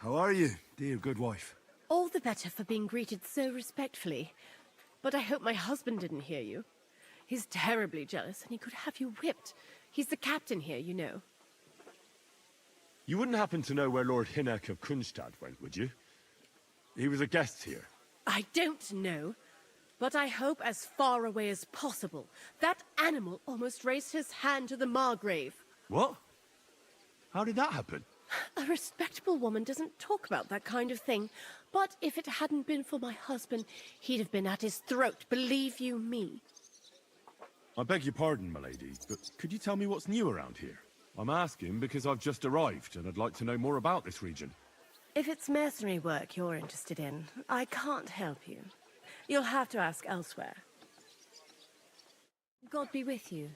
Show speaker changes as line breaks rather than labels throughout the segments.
How are you, dear good wife?
All the better for being greeted so respectfully. But I hope my husband didn't hear you. He's terribly jealous, and he could have you whipped. He's the captain here, you know.
You wouldn't happen to know where Lord Hinnek of Kunstad went, would you? He was a guest here.
I don't know, but I hope as far away as possible. That animal almost raised his hand to the Margrave.
What? How did that happen?
A respectable woman doesn't talk about that kind of thing. But if it hadn't been for my husband, he'd have been at his throat, believe you me.
I beg your pardon, milady, but could you tell me what's new around here? I'm asking because I've just arrived, and I'd like to know more about this region.
If it's mercenary work you're interested in, I can't help you. You'll have to ask elsewhere. God be with you.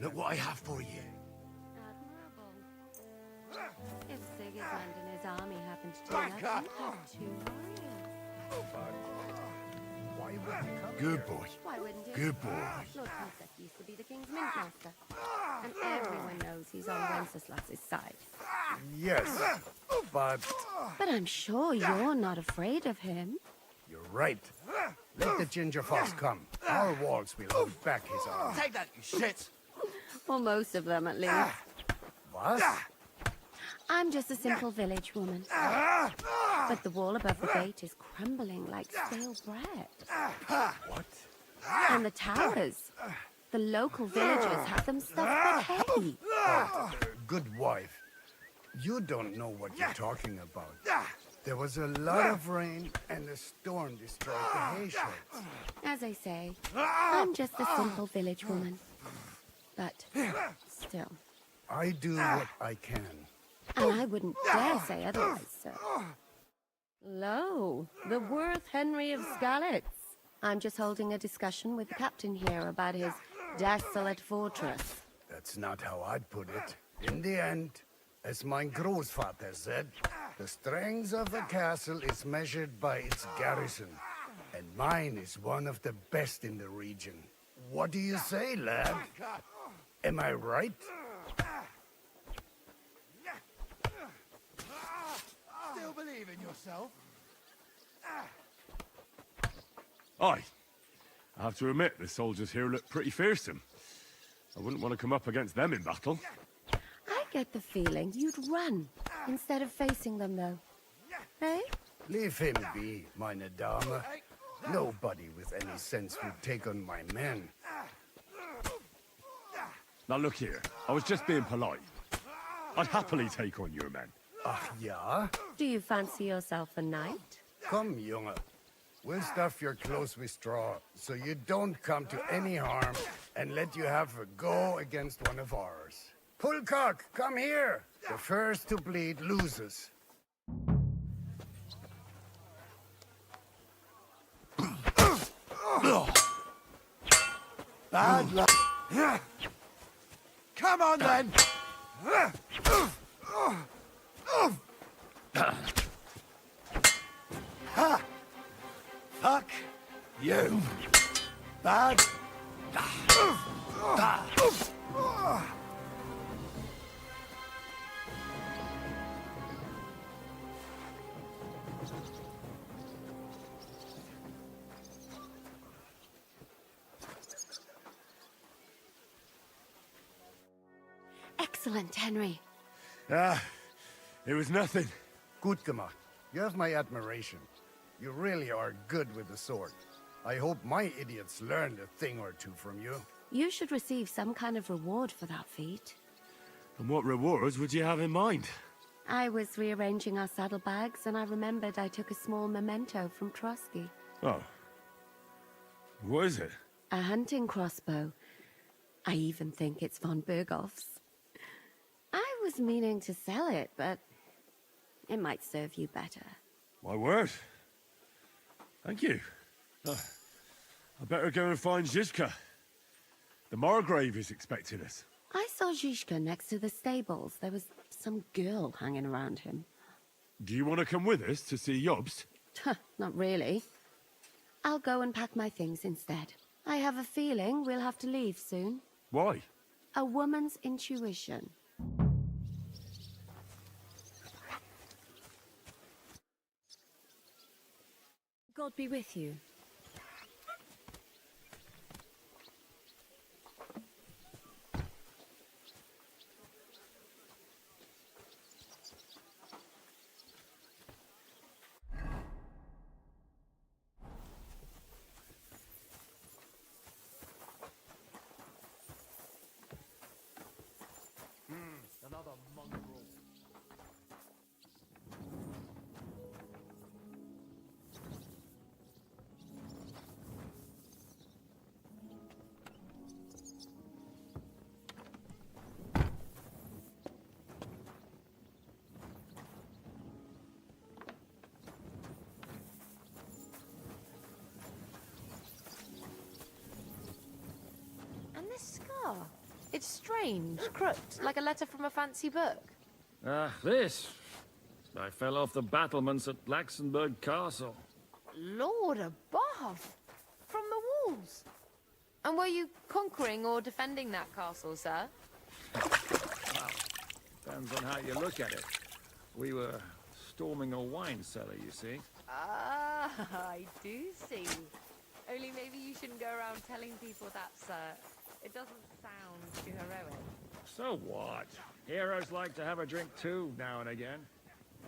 Look what I have for you.
Admirable. If Sigismund and his army happened to turn up, you'd have 2 warriors.
Good boy.
Why wouldn't it?
Good boy.
Lord Princess used to be the king's mint master. And everyone knows he's on Wenceslas's side.
Yes, but
But I'm sure you're not afraid of him.
you're right. Let the ginger fox come. Our walls will hold back his army.
Take that, you shit!
Well, most of them at least.
What?
I'm just a simple village woman. But the wall above the gate is crumbling like stale bread.
What?
And the towers. The local villagers have them stuffed with hay.
Good wife. You don't know what you're talking about. There was a lot of rain and the storm destroyed the hay sheds.
As I say, I'm just a simple village woman. But still.
I do what I can.
And I wouldn't dare say otherwise, sir. Lo, the worth Henry of Skalitz. I'm just holding a discussion with the captain here about his desolate fortress.
That's not how I'd put it. In the end, as my großvater said, the strength of a castle is measured by its garrison. And mine is one of the best in the region. What do you say, lad? Am I right?
Still believe in yourself?
Aye. I have to admit, the soldiers here look pretty fearsome. I wouldn't want to come up against them in battle.
I get the feeling you'd run instead of facing them, though. Eh?
Leave him be, meine Dame. Nobody with any sense would take on my men.
Now look here, I was just being polite. I'd happily take on your men.
Ach ja?
Do you fancy yourself a knight?
Come, Junge. We'll stuff your clothes with straw, so you don't come to any harm, and let you have a go against one of ours. Pulcock, come here! The first to bleed loses.
Bad luck. Come on then! Ha! Fuck you! Bad.
Excellent, Henry.
It was nothing.
Gut gemacht. You have my admiration. You really are good with the sword. I hope my idiots learned a thing or two from you.
You should receive some kind of reward for that feat.
And what rewards would you have in mind?
I was rearranging our saddlebags, and I remembered I took a small memento from Trotsky.
Oh. What is it?
A hunting crossbow. I even think it's von Berghoff's. I was meaning to sell it, but it might serve you better.
My word. Thank you. I better go and find Zizka. The Margrave is expecting us.
I saw Zhishka next to the stables. There was some girl hanging around him.
Do you want to come with us to see Jobst?
Not really. I'll go and pack my things instead. I have a feeling we'll have to leave soon.
Why?
A woman's intuition.
God be with you.
Another mongrel.
And this scar? It's strange, crooked, like a letter from a fancy book.
This. I fell off the battlements at Laxenburg Castle.
Lord above! From the walls! And were you conquering or defending that castle, sir?
Depends on how you look at it. We were storming a wine cellar, you see.
Ah, I do see. Only maybe you shouldn't go around telling people that, sir. It doesn't sound too heroic.
So what? Heroes like to have a drink too, now and again.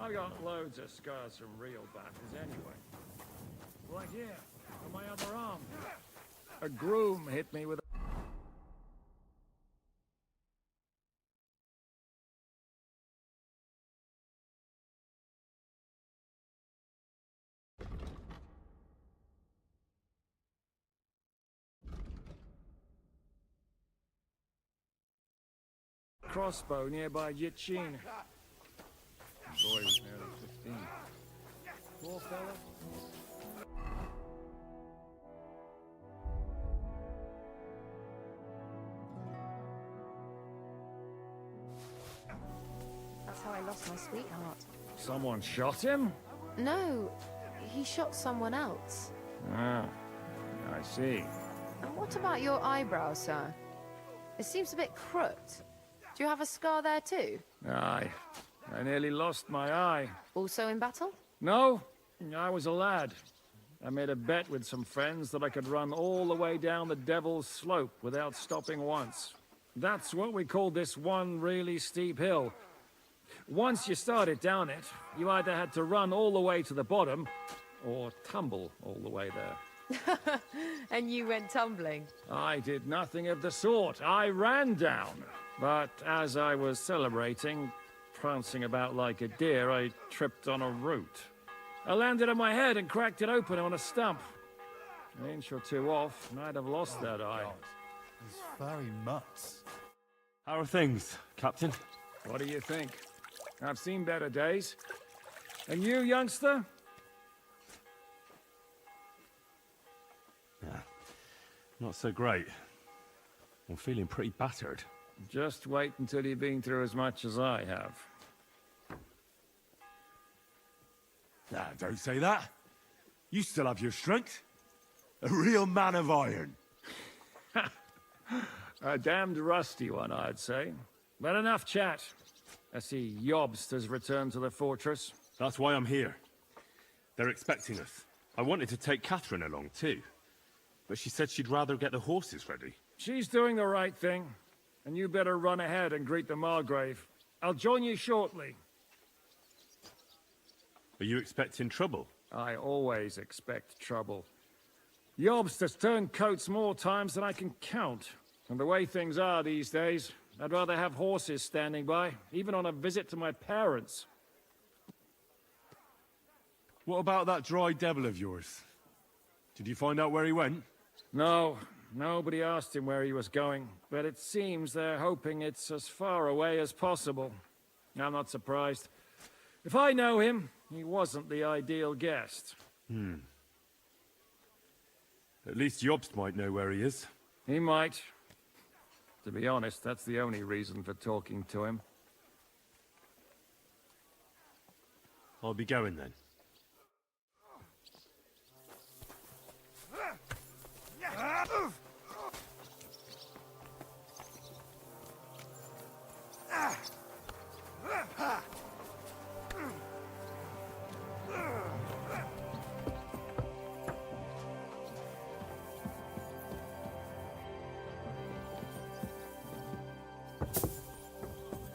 I've got loads of scars from real battles anyway. Right here, on my other arm. A groom hit me with a... crossbow nearby Yichin. The boy was nearly 15. Poor fella.
That's how I lost my sweetheart.
Someone shot him?
No, he shot someone else.
Ah, I see.
And what about your eyebrow, sir? It seems a bit crooked. Do you have a scar there too?
Aye. I nearly lost my eye.
Also in battle?
No, I was a lad. I made a bet with some friends that I could run all the way down the Devil's Slope without stopping once. That's what we called this one really steep hill. Once you started down it, you either had to run all the way to the bottom, or tumble all the way there.
And you went tumbling?
I did nothing of the sort. I ran down. But as I was celebrating, prancing about like a deer, I tripped on a root. I landed on my head and cracked it open on a stump. An inch or two off, and I'd have lost that eye.
It's very nuts.
How are things, Captain?
What do you think? I've seen better days. And you, youngster?
Yeah, not so great. I'm feeling pretty battered.
Just wait until you've been through as much as I have.
Nah, don't say that. You still have your strength. A real man of iron.
A damned rusty one, I'd say. But enough chat. I see Jobst has returned to the fortress.
That's why I'm here. They're expecting us. I wanted to take Catherine along too, but she said she'd rather get the horses ready.
She's doing the right thing. And you better run ahead and greet the Margrave. I'll join you shortly.
Are you expecting trouble?
I always expect trouble. Jobst has turned coats more times than I can count. And the way things are these days, I'd rather have horses standing by, even on a visit to my parents.
What about that dry devil of yours? Did you find out where he went?
No, nobody asked him where he was going, but it seems they're hoping it's as far away as possible. I'm not surprised. If I know him, he wasn't the ideal guest.
At least Jobst might know where he is.
He might. To be honest, that's the only reason for talking to him.
I'll be going then.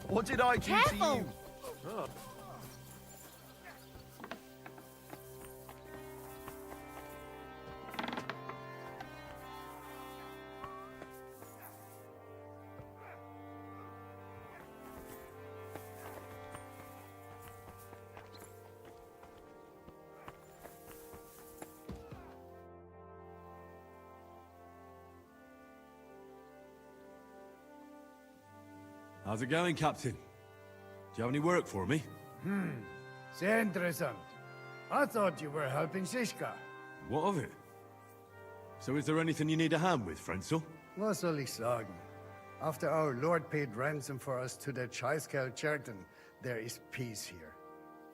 What did I do to
Careful!
you?
How's it going, Captain? Do you have any work for me?
Sehr interessant. I thought you were helping Siska.
What of it? So is there anything you need a hand with, Frenzel?
Was soll ich sagen? After our Lord paid ransom for us to the Scheißkerl Cherton, there is peace here.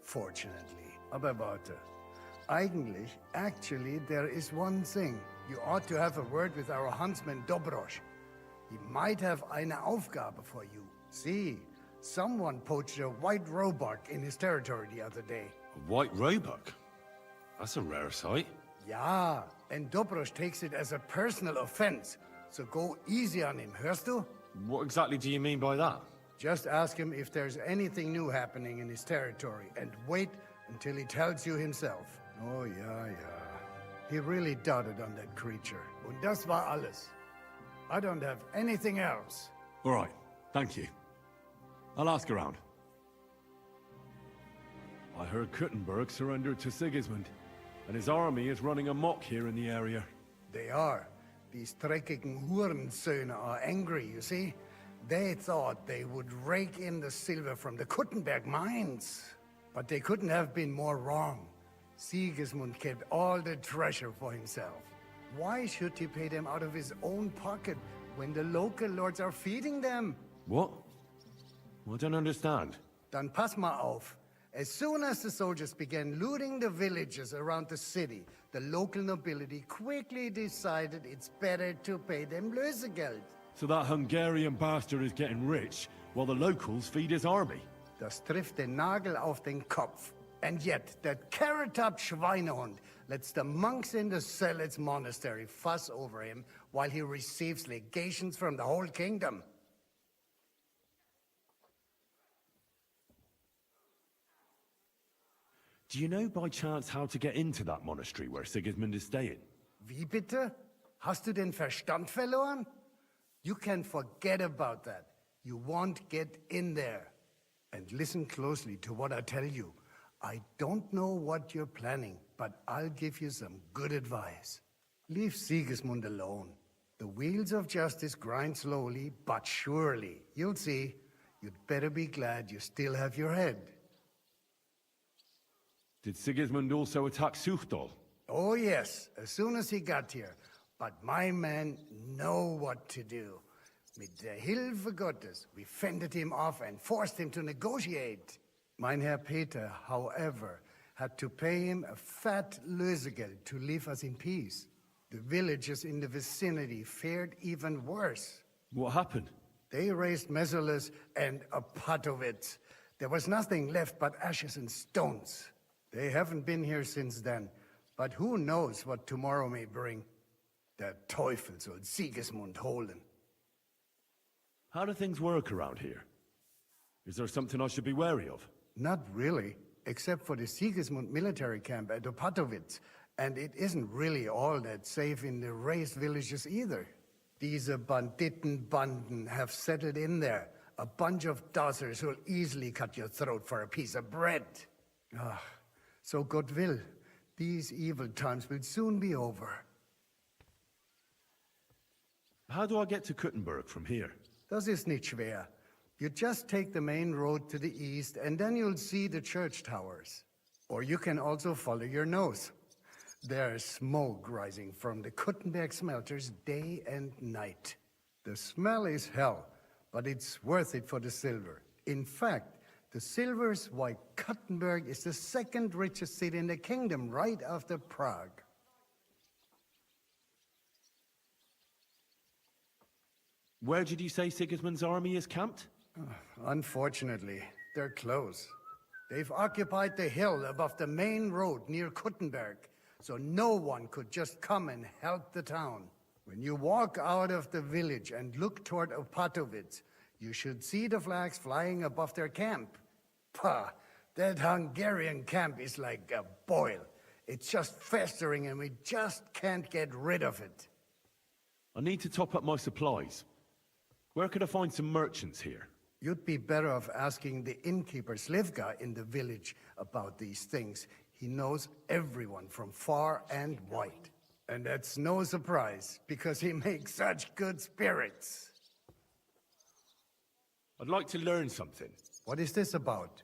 Fortunately. Aber warte. Actually, there is one thing. You ought to have a word with our huntsman Dobrosch. He might have eine Aufgabe for you. See, someone poached a white roebuck in his territory the other day.
A white roebuck? That's a rare sight.
Ja, and Dobrosch takes it as a personal offense. So go easy on him, hörst du?
What exactly do you mean by that?
Just ask him if there's anything new happening in his territory, and wait until he tells you himself. Oh, ja. He really doted on that creature. Und das war alles. I don't have anything else.
All right, thank you. I'll ask around. I heard Kuttenberg surrendered to Sigismund, and his army is running amok here in the area.
They are. These dreckigen Hurensöhne are angry, you see? They thought they would rake in the silver from the Kuttenberg mines. But they couldn't have been more wrong. Sigismund kept all the treasure for himself. Why should he pay them out of his own pocket when the local lords are feeding them?
What? I don't understand.
Dann pass mal auf. As soon as the soldiers began looting the villages around the city, the local nobility quickly decided it's better to pay them Lösegeld.
So that Hungarian bastard is getting rich, while the locals feed his army?
Das trifft den Nagel auf den Kopf. And yet, that carrot-top Schweinehund lets the monks in the Zealots monastery fuss over him while he receives legations from the whole kingdom.
Do you know by chance how to get into that monastery where Sigismund is staying?
Wie bitte? Hast du den Verstand verloren? You can forget about that. You won't get in there. And listen closely to what I tell you. I don't know what you're planning, but I'll give you some good advice. Leave Sigismund alone. The wheels of justice grind slowly, but surely. You'll see. You'd better be glad you still have your head.
Did Sigismund also attack Suchdol?
Oh yes, as soon as he got here. But my men know what to do. Mit der Hilfe Gottes, we fended him off and forced him to negotiate. Mein Herr Peter, however, had to pay him a fat Lösegeld to leave us in peace. The villagers in the vicinity fared even worse.
What happened?
They raised Mesolas and a pot of it. There was nothing left but ashes and stones. They haven't been here since then, but who knows what tomorrow may bring. Der Teufel soll Sigismund holen.
How do things work around here? Is there something I should be wary of?
Not really, except for the Sigismund military camp at Opatowitz. And it isn't really all that safe in the raised villages either. These Banditenbanden have settled in there. A bunch of dossers who'll easily cut your throat for a piece of bread. Ah, so God will. These evil times will soon be over.
How do I get to Kuttenberg from here?
Das ist nicht schwer. You just take the main road to the east, and then you'll see the church towers. Or you can also follow your nose. There's smoke rising from the Kuttenberg smelters day and night. The smell is hell, but it's worth it for the silver. In fact, The Silver's why Kuttenberg is the second richest city in the kingdom, right after Prague.
Where did you say Sigismund's army is camped?
Unfortunately, they're close. They've occupied the hill above the main road near Kuttenberg, so no one could just come and help the town. When you walk out of the village and look toward Opatowitz, you should see the flags flying above their camp. Pah, that Hungarian camp is like a boil. It's just festering and we just can't get rid of it.
I need to top up my supplies. Where could I find some merchants here?
You'd be better off asking the innkeeper Slivka in the village about these things. He knows everyone from far and wide. And that's no surprise, because he makes such good spirits.
I'd like to learn something.
What is this about?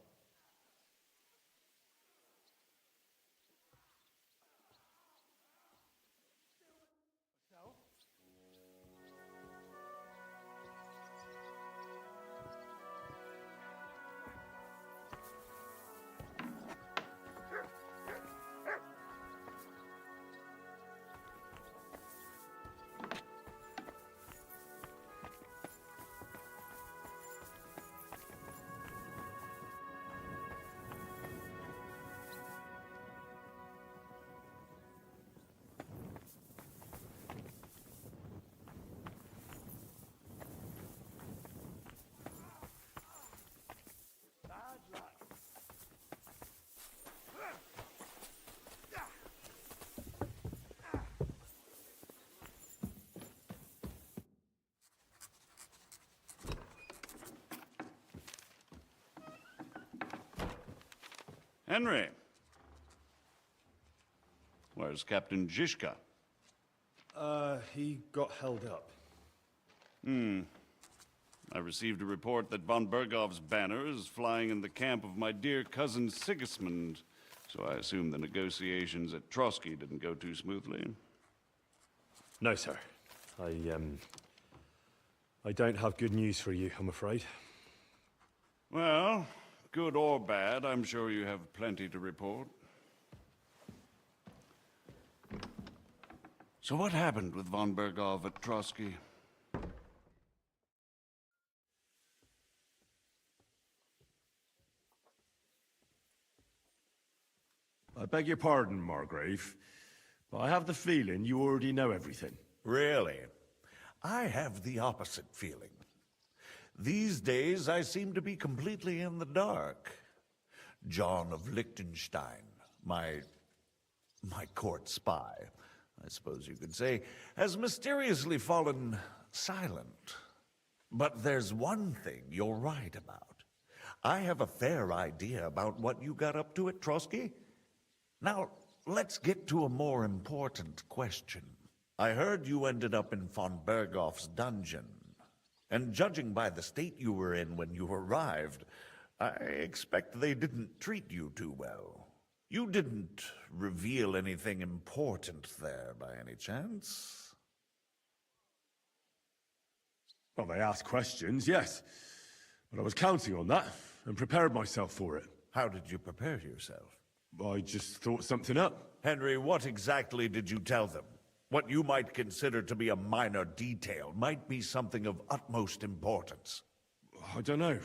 Henry. Where's Captain Zizka?
He got held up.
I received a report that von Bergov's banner is flying in the camp of my dear cousin Sigismund, so I assume the negotiations at Trotsky didn't go too smoothly.
No, sir. I don't have good news for you, I'm afraid.
Well, good or bad, I'm sure you have plenty to report. So what happened with von Bergov at Trotsky?
I beg your pardon, Margrave, but I have the feeling you already know everything.
Really? I have the opposite feeling. These days, I seem to be completely in the dark. John of Liechtenstein, my court spy, I suppose you could say, has mysteriously fallen silent. But there's one thing you're right about. I have a fair idea about what you got up to at Trotsky. Now, let's get to a more important question. I heard you ended up in von Bergov's dungeon. And judging by the state you were in when you arrived, I expect they didn't treat you too well. You didn't reveal anything important there by any chance?
Well, they asked questions, yes. But I was counting on that, and prepared myself for it.
How did you prepare yourself?
I just thought something up.
Henry, what exactly did you tell them? What you might consider to be a minor detail might be something of utmost importance.
I don't know.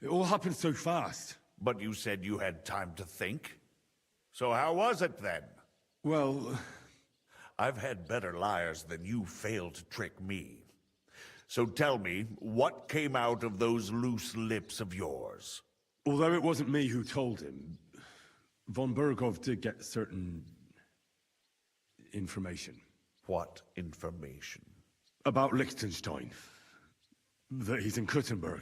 It all happened so fast.
But you said you had time to think. So how was it then?
Well,
I've had better liars than you fail to trick me. So tell me, what came out of those loose lips of yours?
although it wasn't me who told him, von Bergov did get certain information.
What information?
About Liechtenstein. That he's in Kuttenberg.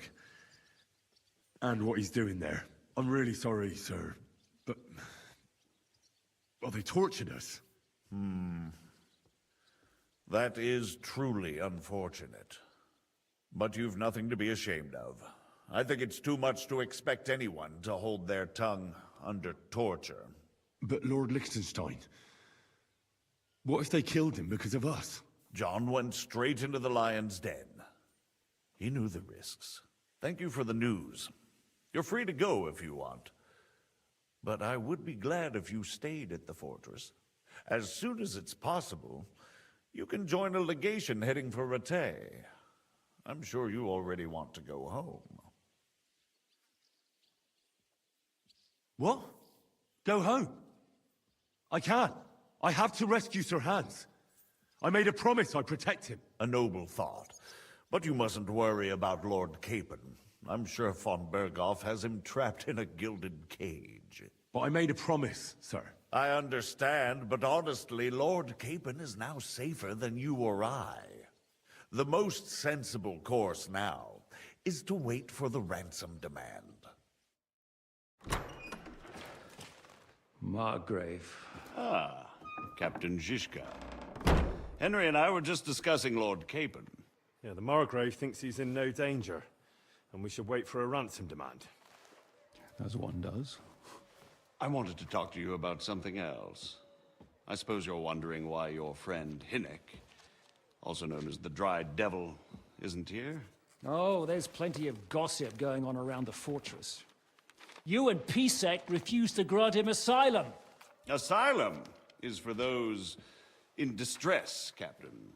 And what he's doing there. I'm really sorry, sir, but... well, they tortured us.
That is truly unfortunate. But you've nothing to be ashamed of. I think it's too much to expect anyone to hold their tongue under torture.
But Lord Liechtenstein... what if they killed him because of us?
John went straight into the lion's den. He knew the risks. Thank you for the news. You're free to go if you want. But I would be glad if you stayed at the fortress. As soon as it's possible, you can join a legation heading for Rattay. I'm sure you already want to go home.
What? Go home? I can't. I have to rescue Sir Hans. I made a promise I'd protect him.
A noble thought. But you mustn't worry about Lord Capon. I'm sure von Berghoff has him trapped in a gilded cage.
But I made a promise, sir.
I understand, but honestly, Lord Capon is now safer than you or I. The most sensible course now is to wait for the ransom demand.
Margrave.
Ah, Captain Zizka. Henry and I were just discussing Lord Capon.
Yeah, the Margrave thinks he's in no danger, and we should wait for a ransom demand.
As one does.
I wanted to talk to you about something else. I suppose you're wondering why your friend Hinnek, also known as the Dried Devil, isn't here?
Oh, there's plenty of gossip going on around the fortress. You and Pisek refused to grant him asylum.
Asylum is for those in distress, Captain.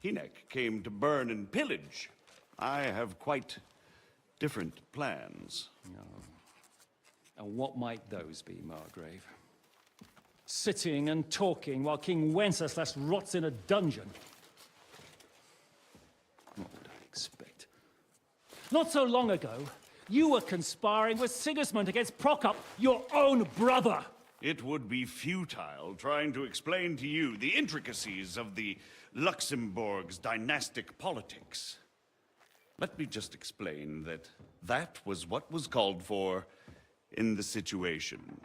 Hinnek came to burn and pillage. I have quite different plans.
And what might those be, Margrave? Sitting and talking while King Wenceslas rots in a dungeon. What would I expect? Not so long ago, you were conspiring with Sigismund against Prokop, your own brother.
It would be futile trying to explain to you the intricacies of the Luxembourg's dynastic politics. Let me just explain that that was what was called for in the situation.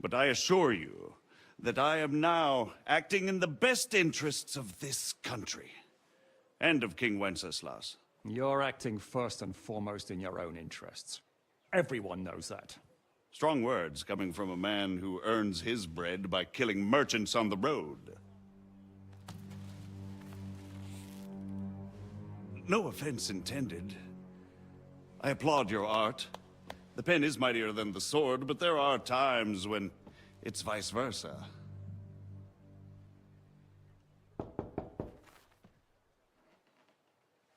But I assure you that I am now acting in the best interests of this country and of King Wenceslas.
You're acting first and foremost in your own interests. Everyone knows that.
Strong words coming from a man who earns his bread by killing merchants on the road. No offense intended. I applaud your art. The pen is mightier than the sword, but there are times when it's vice versa.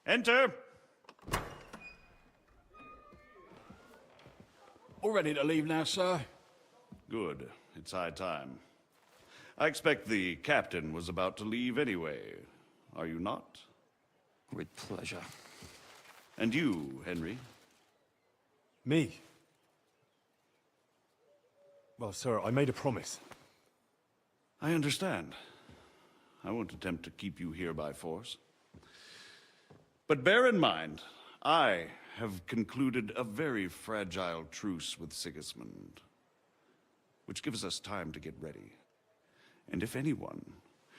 Enter!
All ready to leave now, sir?
Good. It's high time. I expect the captain was about to leave anyway. Are you not?
With pleasure.
And you, Henry?
Me? Well, sir, I made a promise.
I understand. I won't attempt to keep you here by force. But bear in mind, I have concluded a very fragile truce with Sigismund, which gives us time to get ready. And if anyone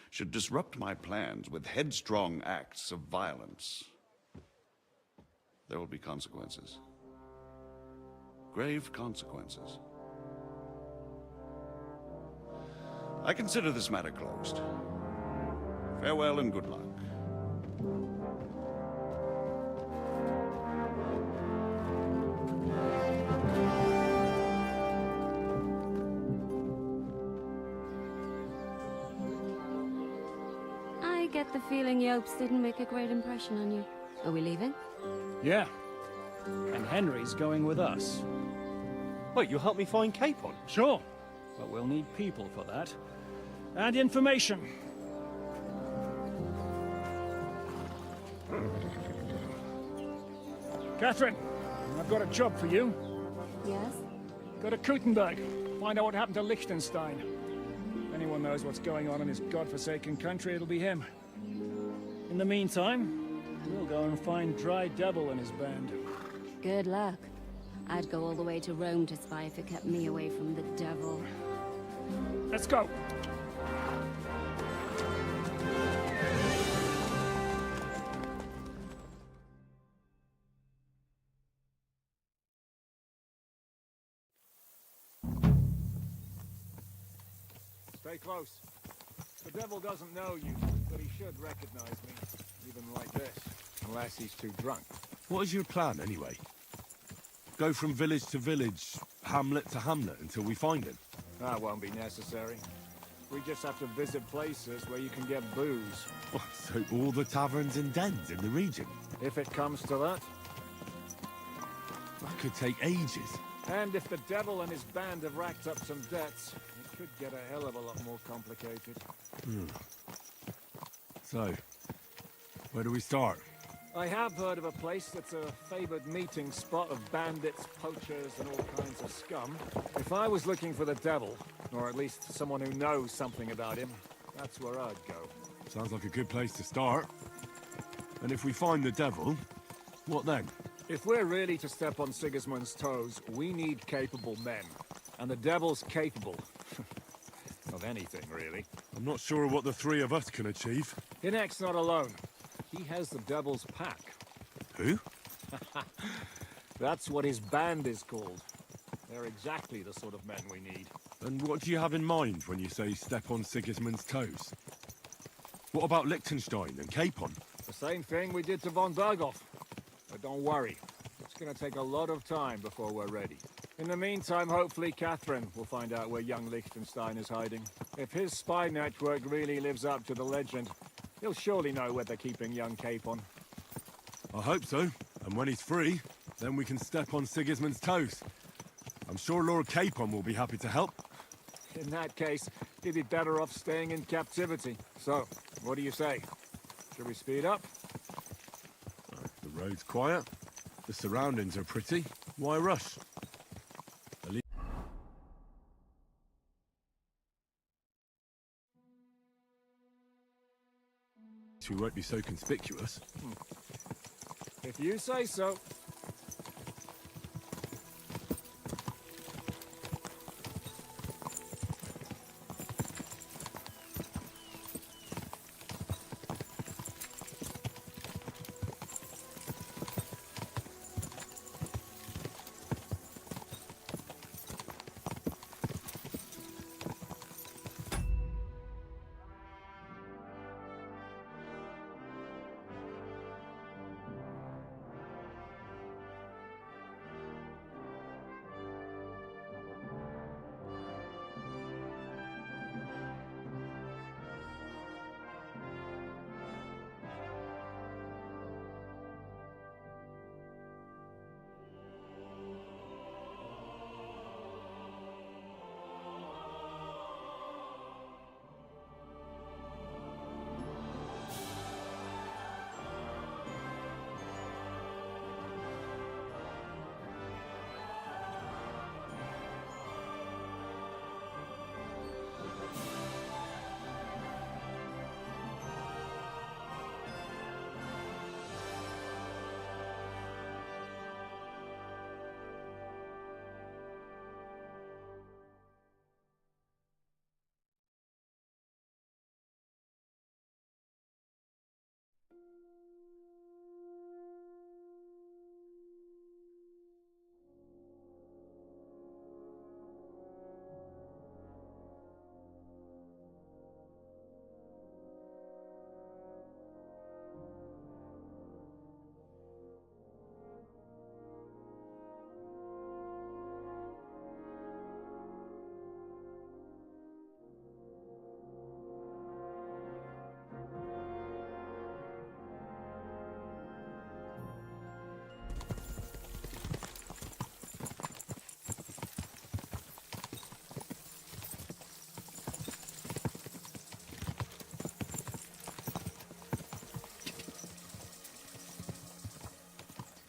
should disrupt my plans with headstrong acts of violence, there will be consequences. Grave consequences. I consider this matter closed. Farewell and good luck.
I get the feeling Yopes didn't make a great impression on you. Are we leaving?
Yeah. And Henry's going with us.
Wait, you'll help me find Capon?
Sure. But we'll need people for that. And information. Catherine, I've got a job for you.
Yes?
Go to Kuttenberg. Find out what happened to Liechtenstein. If anyone knows what's going on in this godforsaken country, it'll be him. In the meantime, we'll go and find Dry Devil and his band.
Good luck. I'd go all the way to Rome to spy if it kept me away from the devil.
Let's go. Stay close. The devil doesn't know you, but he should recognize me, even like this, unless he's too drunk.
What is your plan, anyway? Go from village to village, hamlet to hamlet, until we find him?
That won't be necessary. We just have to visit places where you can get booze.
Oh, so all the taverns and dens in the region?
If it comes to that.
That could take ages.
And if the devil and his band have racked up some debts, it could get a hell of a lot more complicated.
So, where do we start?
I have heard of a place that's a favored meeting spot of bandits, poachers, and all kinds of scum. If I was looking for the devil, or at least someone who knows something about him, that's where I'd go.
Sounds like a good place to start. And if we find the devil, what then?
If we're really to step on Sigismund's toes, we need capable men. And the devil's capable. Of anything, really.
I'm not sure what the three of us can achieve.
Hinek's not alone. He has the devil's pack.
Who?
That's what his band is called. They're exactly the sort of men we need.
And what do you have in mind when you say step on Sigismund's toes? What about Liechtenstein and Capon?
The same thing we did to von Berghoff. But don't worry. It's gonna take a lot of time before we're ready. In the meantime, hopefully Catherine will find out where young Liechtenstein is hiding. If his spy network really lives up to the legend, he'll surely know where they're keeping young Capon.
I hope so. And when he's free, then we can step on Sigismund's toes. I'm sure Lord Capon will be happy to help.
In that case, he'd be better off staying in captivity. So, what do you say? Should we speed up?
The road's quiet. The surroundings are pretty. Why rush? At least we won't be so conspicuous.
If you say so.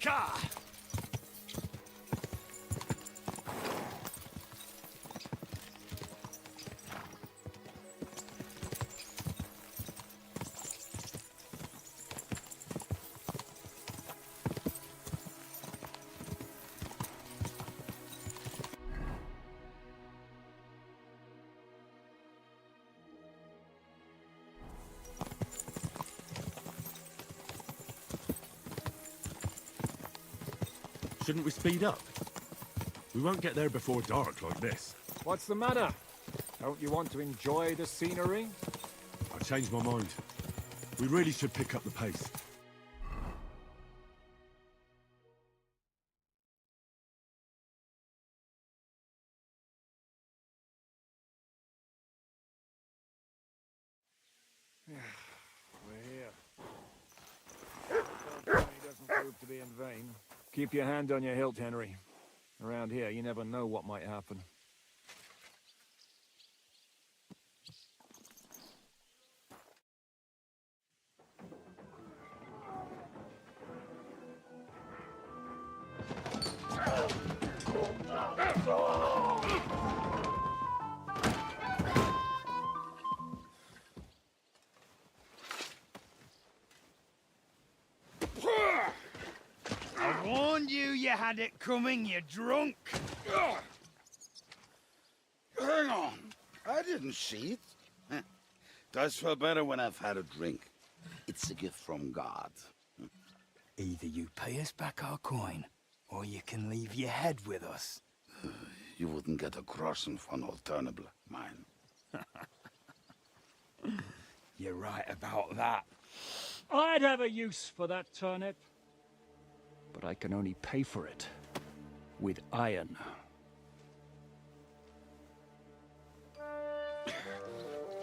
Ka!
Shouldn't we speed up? We won't get there before dark like this.
What's the matter? Don't you want to enjoy the scenery?
I've changed my mind. We really should pick up the pace.
proved to be in vain. Keep your hand on your hilt, Henry. Around here, you never know what might happen.
I warned you you had it coming, you drunk.
Hang on. I didn't see it. Does feel better when I've had a drink. It's a gift from God.
Either you pay us back our coin, or you can leave your head with us.
You wouldn't get a crossing for an alternative, mine.
You're right about that.
I'd have a use for that turnip. But I can only pay for it with iron.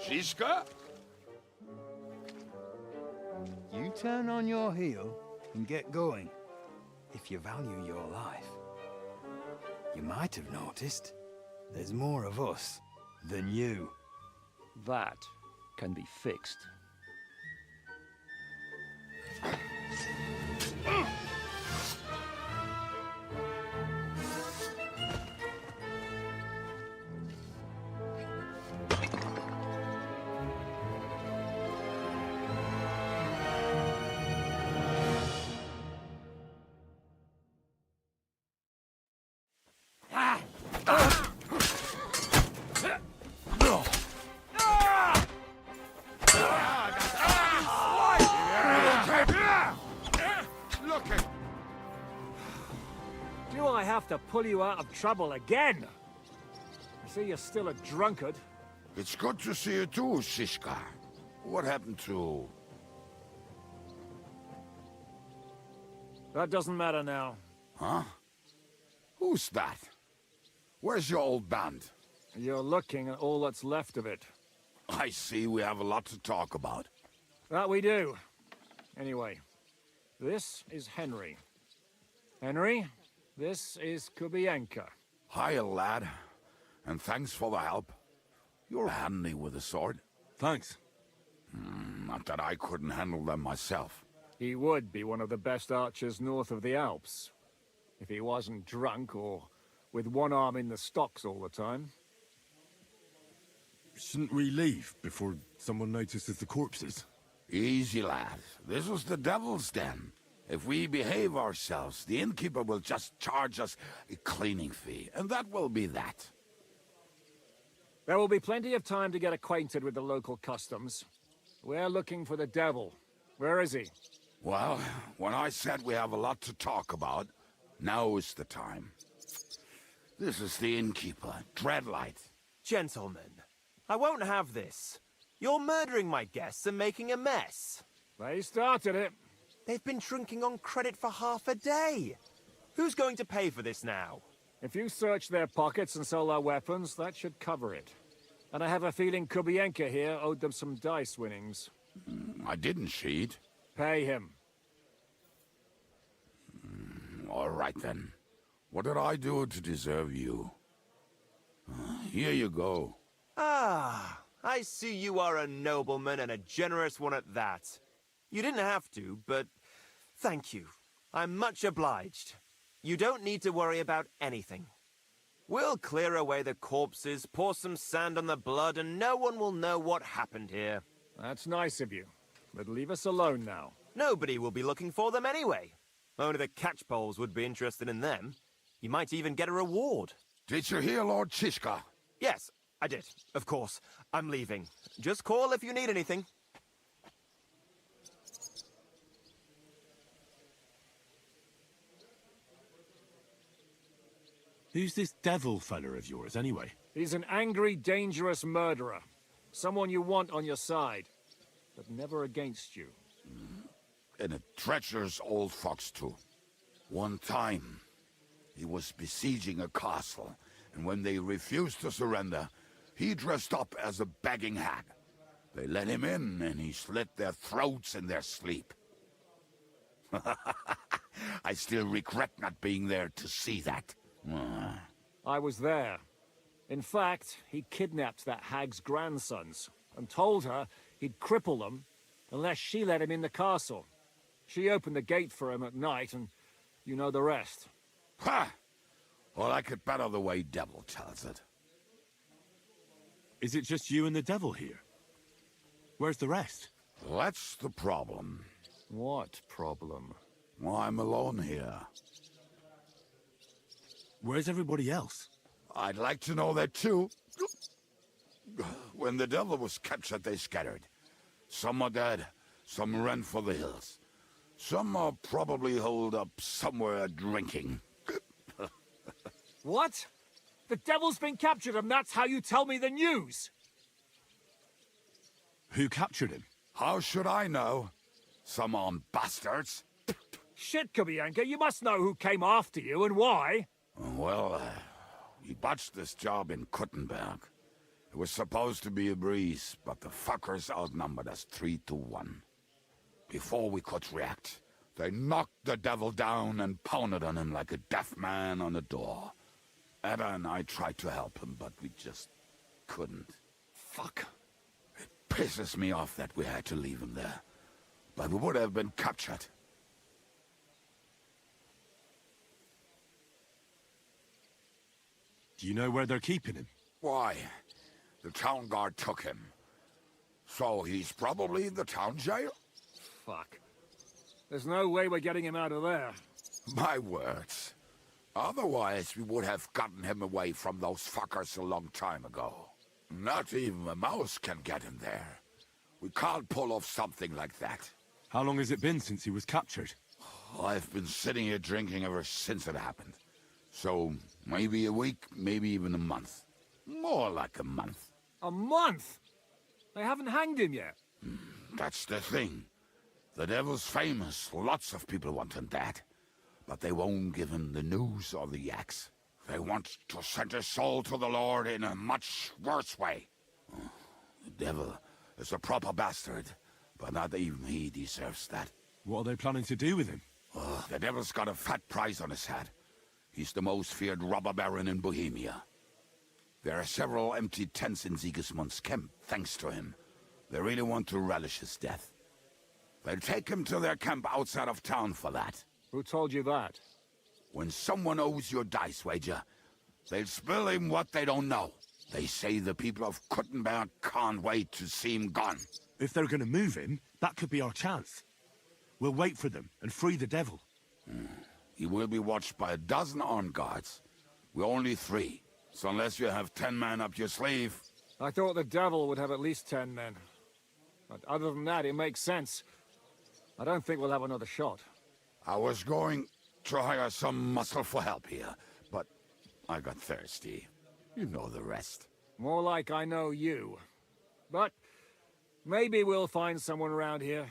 Shiska?
You turn on your heel and get going, if you value your life. You might have noticed there's more of us than you.
That can be fixed. Do I have to pull you out of trouble again? I see you're still a drunkard.
It's good to see you too, Shiska. What happened to...
That doesn't matter now.
Huh? Who's that? Where's your old band?
You're looking at all that's left of it.
I see we have a lot to talk about.
That we do. Anyway, this is Henry. Henry, this is Kubienka.
Hiya, lad. And thanks for the help. You're handy with a sword.
Thanks.
Not that I couldn't handle them myself.
He would be one of the best archers north of the Alps. If he wasn't drunk or with one arm in the stocks all the time.
Shouldn't we leave before someone notices the corpses?
Easy, lad. This was the devil's den. If we behave ourselves, the innkeeper will just charge us a cleaning fee, and that will be that.
There will be plenty of time to get acquainted with the local customs. We're looking for the devil. Where is he?
Well, when I said we have a lot to talk about, now is the time. This is the innkeeper, Dreadlight.
Gentlemen, I won't have this. You're murdering my guests and making a mess.
They started it.
They've been drinking on credit for half a day. Who's going to pay for this now?
If you search their pockets and sell their weapons, that should cover it. And I have a feeling Kubienka here owed them some dice winnings.
I didn't cheat.
Pay him.
All right, then. What did I do to deserve you? Here you go.
Ah, I see you are a nobleman and a generous one at that. You didn't have to, but thank you. I'm much obliged. You don't need to worry about anything. We'll clear away the corpses, pour some sand on the blood, and no one will know what happened here.
That's nice of you. But leave us alone now.
Nobody will be looking for them anyway. Only the catchpoles would be interested in them. You might even get a reward.
Did you hear, Lord Chishka?
Yes, I did. Of course. I'm leaving. Just call if you need anything.
Who's this devil fella of yours, anyway?
He's an angry, dangerous murderer. Someone you want on your side, but never against you.
And a treacherous old fox, too. One time, he was besieging a castle, and when they refused to surrender, he dressed up as a begging hag. They let him in, and he slit their throats in their sleep. I still regret not being there to see that.
I was there. In fact, he kidnapped that hag's grandsons and told her he'd cripple them unless she let him in the castle. She opened the gate for him at night, and you know the rest.
Ha! Well, I could better the way Devil tells it.
Is it just you and the devil here? Where's the rest?
That's the problem.
What problem?
Well, I'm alone here.
Where's everybody else?
I'd like to know that too. When the devil was captured, they scattered. Some are dead, some ran for the hills. Some are probably holed up somewhere drinking.
What? The devil's been captured and that's how you tell me the news?
Who captured him?
How should I know? Some armed bastards.
Shit, Kubianka, you must know who came after you and why.
Well, we botched this job in Kuttenberg. It was supposed to be a breeze, but the fuckers outnumbered us 3-1. Before we could react, they knocked the devil down and pounded on him like a deaf man on a door. Ada and I tried to help him, but we just couldn't.
Fuck.
It pisses me off that we had to leave him there. But we would have been captured.
Do you know where they're keeping him?
Why? The town guard took him. So he's probably in the town jail?
Fuck. There's no way we're getting him out of there.
My words. Otherwise, we would have gotten him away from those fuckers a long time ago. Not even a mouse can get him there. We can't pull off something like that.
How long has it been since he was captured?
I've been sitting here drinking ever since it happened. So, maybe a week, maybe even a month. More like a month.
A month? They haven't hanged him yet.
That's the thing. The devil's famous. Lots of people want him dead. But they won't give him the news or the axe. They want to send his soul to the Lord in a much worse way. The devil is a proper bastard, but not even he deserves that.
What are they planning to do with him?
The devil's got a fat price on his head. He's the most feared robber baron in Bohemia. There are several empty tents in Sigismund's camp, thanks to him. They really want to relish his death. They'll take him to their camp outside of town for that.
Who told you that?
When someone owes you a dice wager, they'll spill him what they don't know. They say the people of Kuttenberg can't wait to see him gone.
If they're going to move him, that could be our chance. We'll wait for them and free the devil.
He will be watched by a dozen armed guards. We're only 3. So unless you have 10 men up your sleeve...
I thought the devil would have at least 10 men. But other than that, it makes sense. I don't think we'll have another shot.
I was going to hire some muscle for help here, but I got thirsty. You know the rest.
More like I know you. But maybe we'll find someone around here.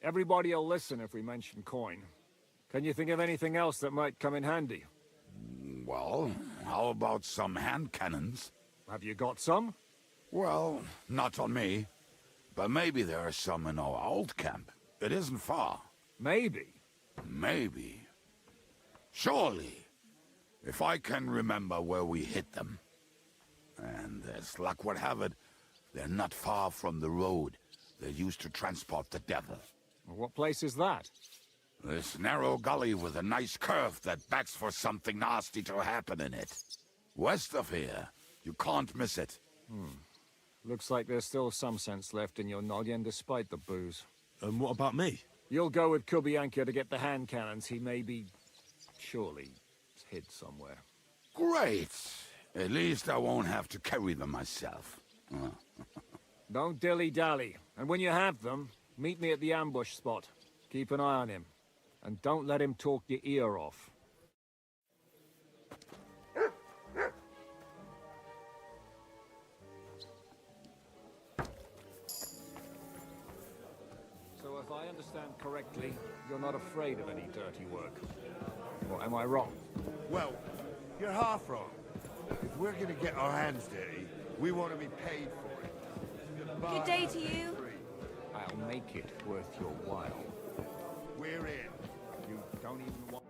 Everybody will listen if we mention coin. Can you think of anything else that might come in handy?
Well, how about some hand cannons?
Have you got some?
Well, not on me. But maybe there are some in our old camp. It isn't far.
Maybe.
Maybe. Surely. If I can remember where we hid them. And as luck would have it, they're not far from the road they used to transport the devil.
What place is that?
This narrow gully with a nice curve that begs for something nasty to happen in it. West of here. You can't miss it.
Looks like there's still some sense left in your noggin despite the booze.
And what about me?
You'll go with Kubianka to get the hand cannons. He may be... surely hid somewhere.
Great. At least I won't have to carry them myself.
Don't dilly-dally. And when you have them, meet me at the ambush spot. Keep an eye on him. And don't let him talk your ear off. So if I understand correctly, you're not afraid of any dirty work. Or am I wrong?
Well, you're half wrong. If we're gonna get our hands dirty, we want to be paid for it.
Good day to you.
I'll make it worth your while.
We're in.
You don't even want...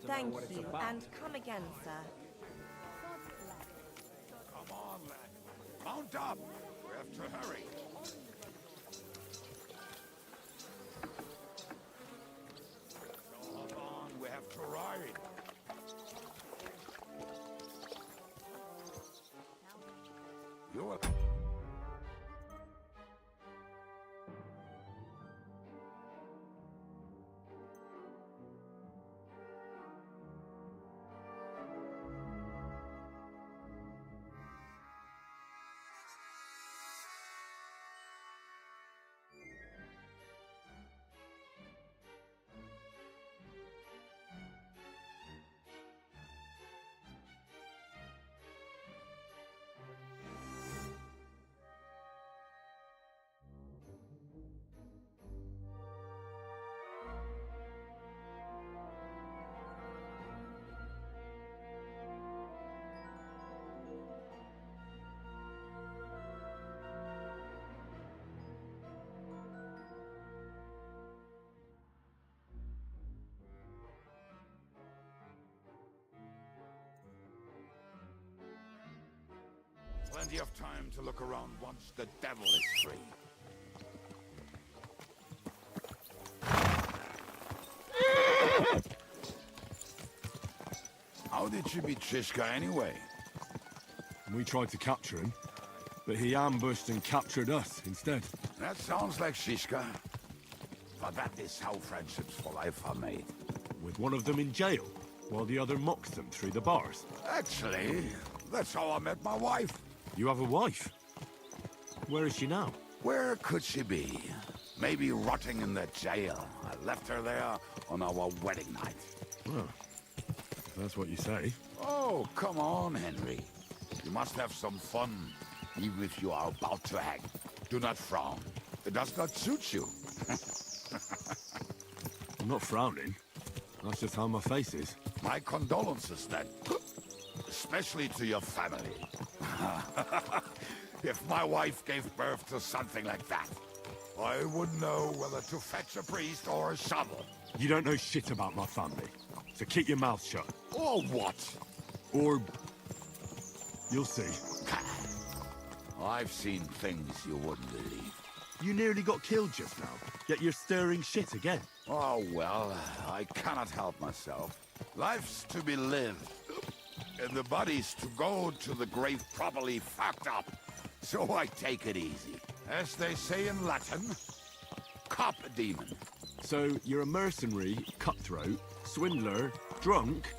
Thank you, and come again, sir.
Come on, lad. Mount up. We have to hurry. Hold on, we have to ride. You're... Plenty of time to look around once the devil is free. How did you beat Shishka anyway?
We tried to capture him, but he ambushed and captured us instead.
That sounds like Shishka. But that is how friendships for life are made.
With one of them in jail, while the other mocks them through the bars.
Actually, that's how I met my wife.
You have a wife? Where is she now?
Where could she be? Maybe rotting in the jail. I left her there on our wedding night.
Well, if that's what you say.
Oh, come on, Henry. You must have some fun, even if you are about to hang. Do not frown. It does not suit you.
I'm not frowning. That's just how my face is.
My condolences, then. Especially to your family. If my wife gave birth to something like that, I wouldn't know whether to fetch a priest or a shovel.
You don't know shit about my family, so keep your mouth shut.
Or what?
Or... you'll see.
I've seen things you wouldn't believe.
You nearly got killed just now, yet you're stirring shit again.
Oh, well, I cannot help myself. Life's to be lived, and the body's to go to the grave properly fucked up. So I take it easy. As they say in Latin, cop a demon.
So you're a mercenary, cutthroat, swindler, drunk,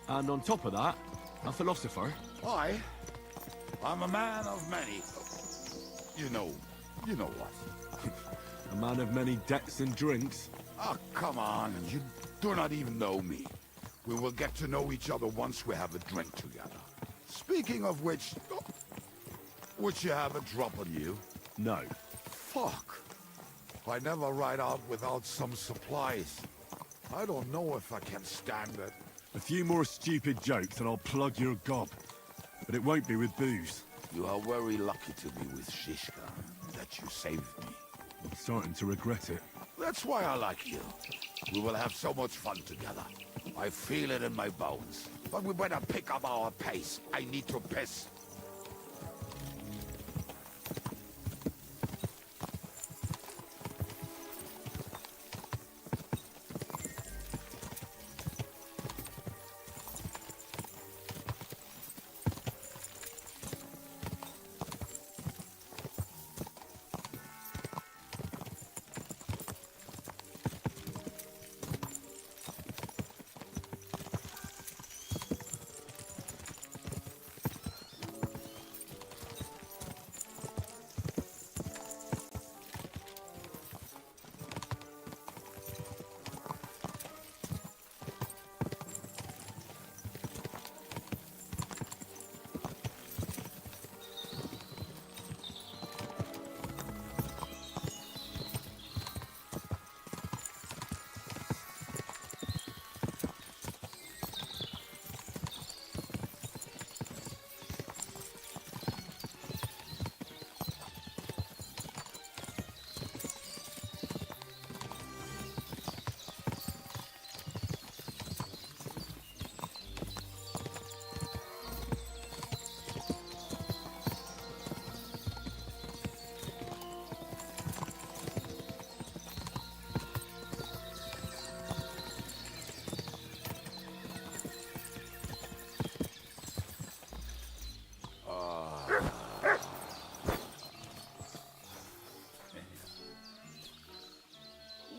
and on top of that, a philosopher?
I'm a man of many... You know what.
A man of many decks and drinks?
Oh, come on, you do not even know me. We will get to know each other once we have a drink together. Speaking of which... would you have a drop on you?
No.
Fuck. I never ride out without some supplies. I don't know if I can stand it.
A few more stupid jokes and I'll plug your gob. But it won't be with booze.
You are very lucky to be with Shishka, that you saved me.
I'm starting to regret it.
That's why I like you. We will have so much fun together. I feel it in my bones. But we better pick up our pace. I need to piss.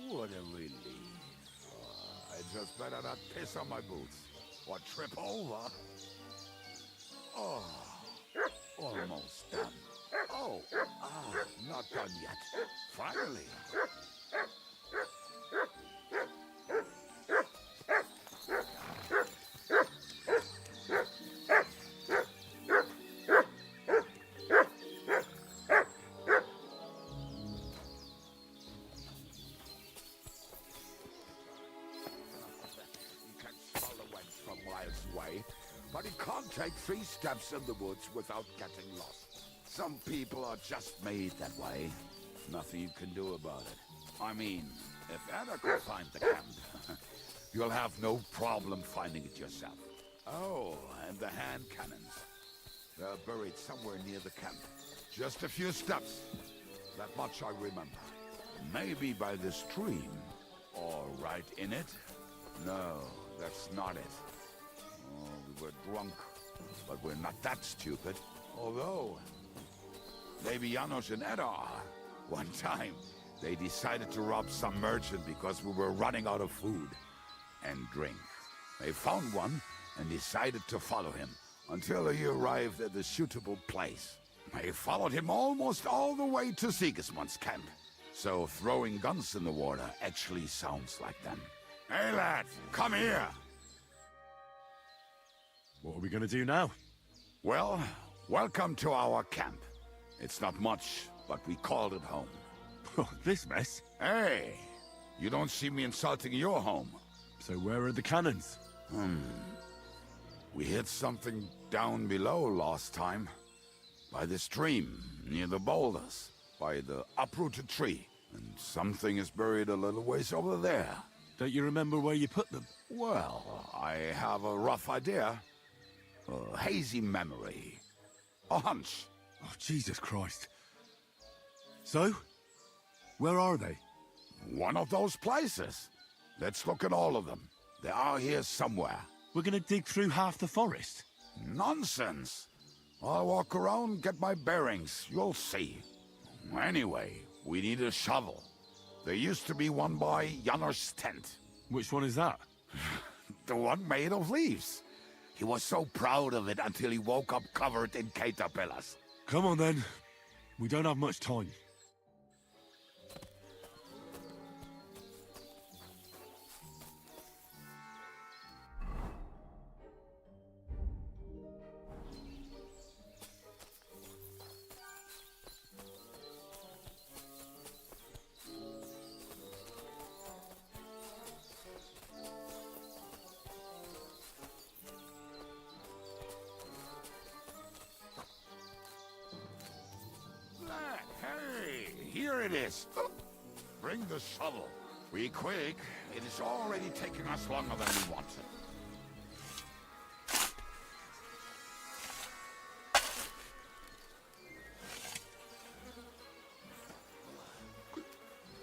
What a relief. I just better not piss on my boots or trip over. Oh, almost done. Oh, not done yet. Finally. But he can't take 3 steps in the woods without getting lost. Some people are just made that way. Nothing you can do about it. I mean, if Anna could find the camp, you'll have no problem finding it yourself. Oh, and the hand cannons. They're buried somewhere near the camp. Just a few steps. That much I remember. Maybe by the stream. Or right in it? No, that's not it. Oh, we were drunk, but we're not that stupid. Although, maybe Janos and Edda are. One time, they decided to rob some merchant because we were running out of food and drink. They found one and decided to follow him until he arrived at a suitable place. They followed him almost all the way to Sigismund's camp. So throwing guns in the water actually sounds like them. Hey lad, come here!
What are we gonna do now?
Well, welcome to our camp. It's not much, but we called it home.
This mess?
Hey, you don't see me insulting your home.
So where are the cannons?
We hit something down below last time. By the stream, near the boulders, by the uprooted tree. And something is buried a little ways over there.
Don't you remember where you put them?
Well, I have a rough idea. A hazy memory. A hunch.
Oh, Jesus Christ. So? Where are they?
One of those places. Let's look at all of them. They are here somewhere.
We're gonna dig through half the forest?
Nonsense. I'll walk around, get my bearings. You'll see. Anyway, we need a shovel. There used to be one by Janos' tent.
Which one is that?
The one made of leaves. He was so proud of it until he woke up covered in caterpillars.
Come on then. We don't have much time.
this. Bring the shovel. Be quick. It is already taking us longer than we wanted.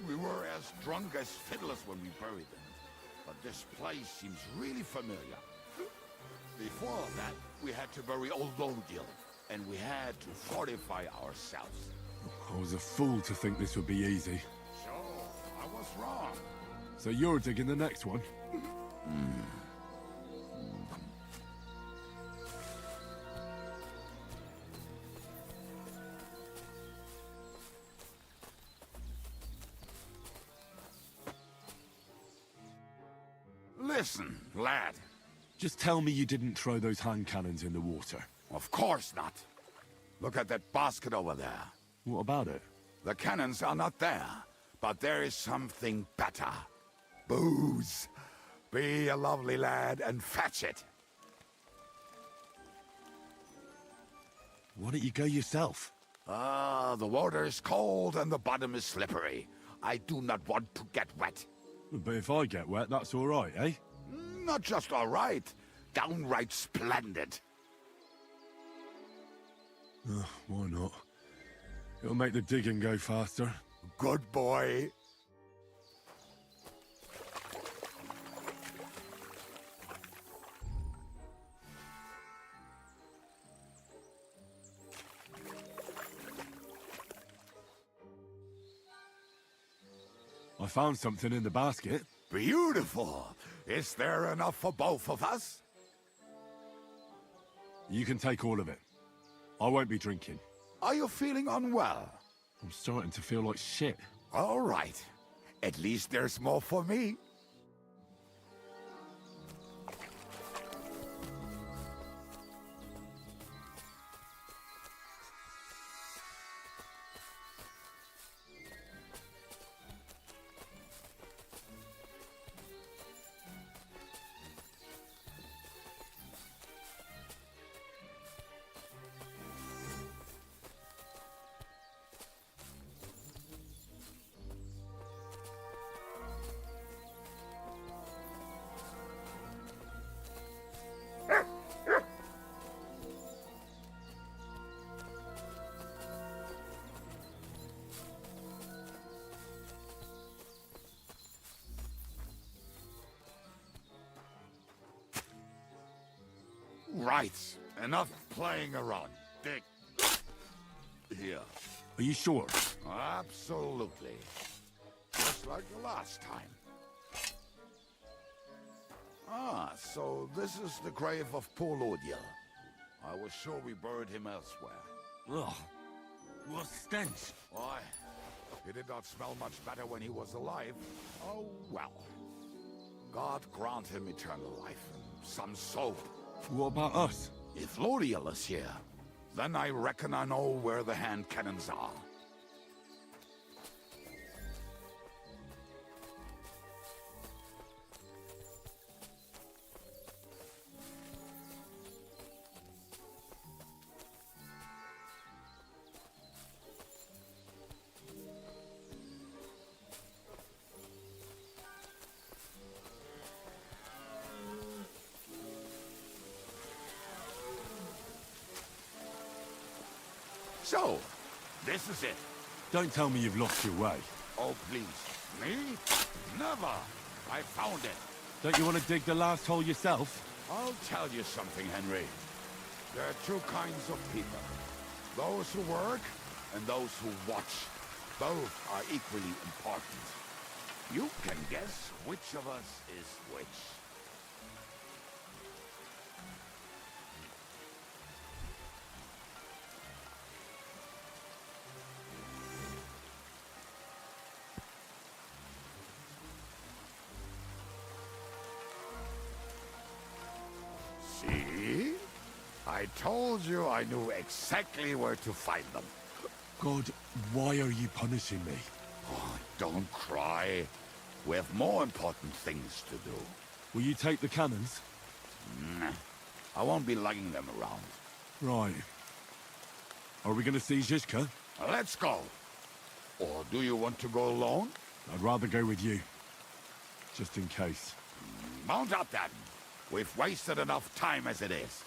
We were as drunk as fiddlers when we buried them. But this place seems really familiar. Before that, we had to bury old Lodiel, and we had to fortify ourselves.
I was a fool to think this would be easy.
So, I was wrong.
So you're digging the next one?
Listen, lad.
Just tell me you didn't throw those hand cannons in the water.
Of course not. Look at that basket over there.
What about it?
The cannons are not there, but there is something better. Booze. Be a lovely lad and fetch it.
Why don't you go yourself?
The water is cold and the bottom is slippery. I do not want to get wet.
But if I get wet, that's all right, eh?
Not just all right, downright splendid.
Why not? It'll make the digging go faster.
Good boy.
I found something in the basket.
Beautiful. Is there enough for both of us?
You can take all of it. I won't be drinking.
Are you feeling unwell?
I'm starting to feel like shit.
All right. At least there's more for me. Right. Enough playing around. Dig. Here.
Are you sure?
Absolutely. Just like the last time. Ah, so this is the grave of poor Lodiel. I was sure we buried him elsewhere.
Ugh. What stench.
Why? He did not smell much better when he was alive. Oh, well. God grant him eternal life and some soul.
What about us?
If Lodiel is here, then I reckon I know where the hand cannons are. So, this is it.
Don't tell me you've lost your way.
Oh, please. Me? Never. I found it.
Don't you want to dig the last hole yourself?
I'll tell you something, Henry. There are two kinds of people. Those who work and those who watch. Both are equally important. You can guess which of us is which. See? I told you I knew exactly where to find them.
God, why are you punishing me?
Oh, don't cry. We have more important things to do.
Will you take the cannons?
Nah, I won't be lugging them around.
Right. Are we going to see Zizka?
Let's go. Or do you want to go alone?
I'd rather go with you. Just in case.
Mount up then. We've wasted enough time as it is.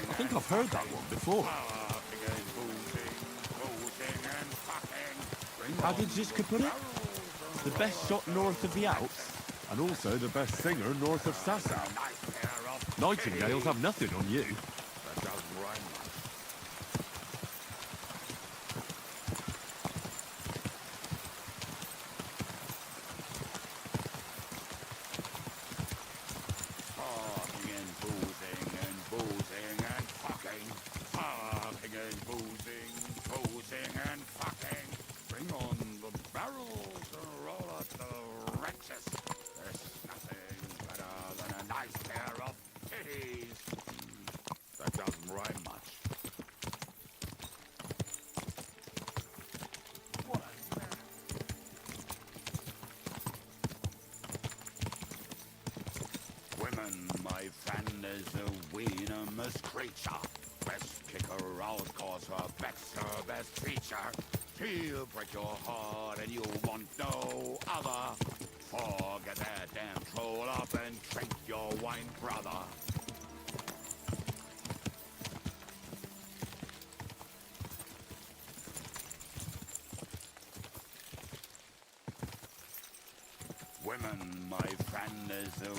I think I've heard that one before. How did Ziska put it? The best shot north of the Alps, and also the best singer north of Sasau. Nightingales have nothing on you.
That doesn't rhyme much. Talking and boozing and boozing and fucking. Talking and boozing and fucking. Bring on the barrels and roll out the wretches. There's nothing better than a nice pair of titties. That doesn't rhyme much. Women, my friend, is a venomous creature. Best kick her out, cause her back's her best feature. She'll break your heart and you want no other. Forget that damn troll up and drink your wine, brother. Women, my friend, is a...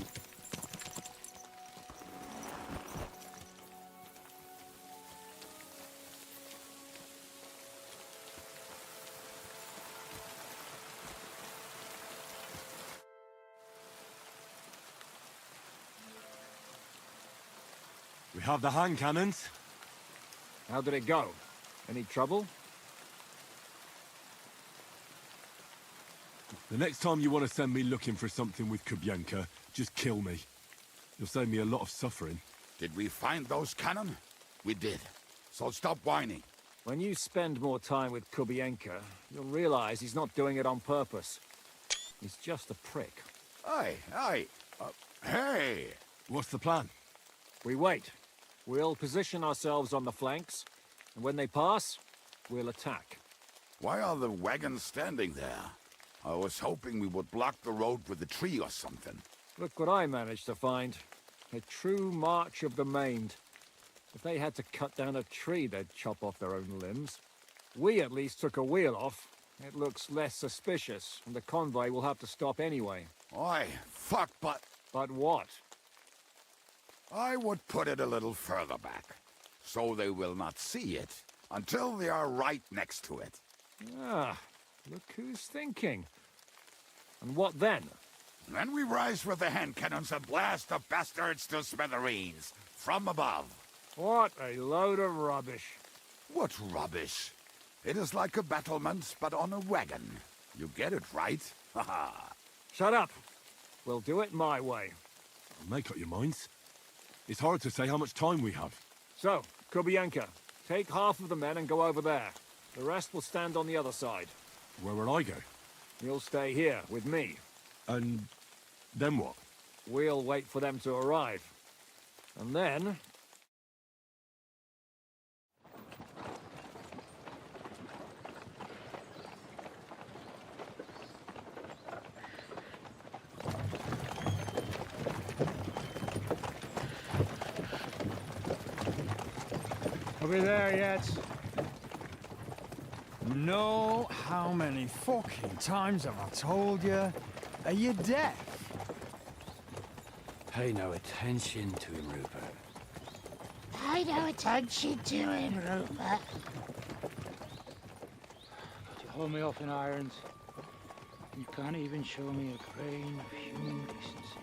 We have the hand cannons.
How did it go? Any trouble?
The next time you want to send me looking for something with Kubienka, just kill me. You'll save me a lot of suffering.
Did we find those cannon? We did. So stop whining.
When you spend more time with Kubienka, you'll realize he's not doing it on purpose. He's just a prick.
Hey!
What's the plan?
We wait. We'll position ourselves on the flanks, and when they pass, we'll attack.
Why are the wagons standing there? I was hoping we would block the road with a tree or something.
Look what I managed to find. A true march of the maimed. If they had to cut down a tree, they'd chop off their own limbs. We at least took a wheel off. It looks less suspicious, and the convoy will have to stop anyway.
Oi, fuck, but...
But what?
I would put it a little further back, so they will not see it until they are right next to it.
Ah, look who's thinking. And what then?
Then we rise with the hand cannons and blast the bastards to smithereens, from above.
What a load of rubbish.
What rubbish? It is like a battlement, but on a wagon. You get it, right? Haha.
Shut up. We'll do it my way.
Make up your minds. It's hard to say how much time we have.
So, Kubienka, take half of the men and go over there. The rest will stand on the other side.
Where will I go?
You'll stay here, with me.
And then what?
We'll wait for them to arrive. And then...
Are we there yet? No, how many fucking times have I told you? Are you deaf?
Pay no attention to him, Rupert.
Pay no attention to him, Rupert.
You hold me off in irons. You can't even show me a grain of human decency.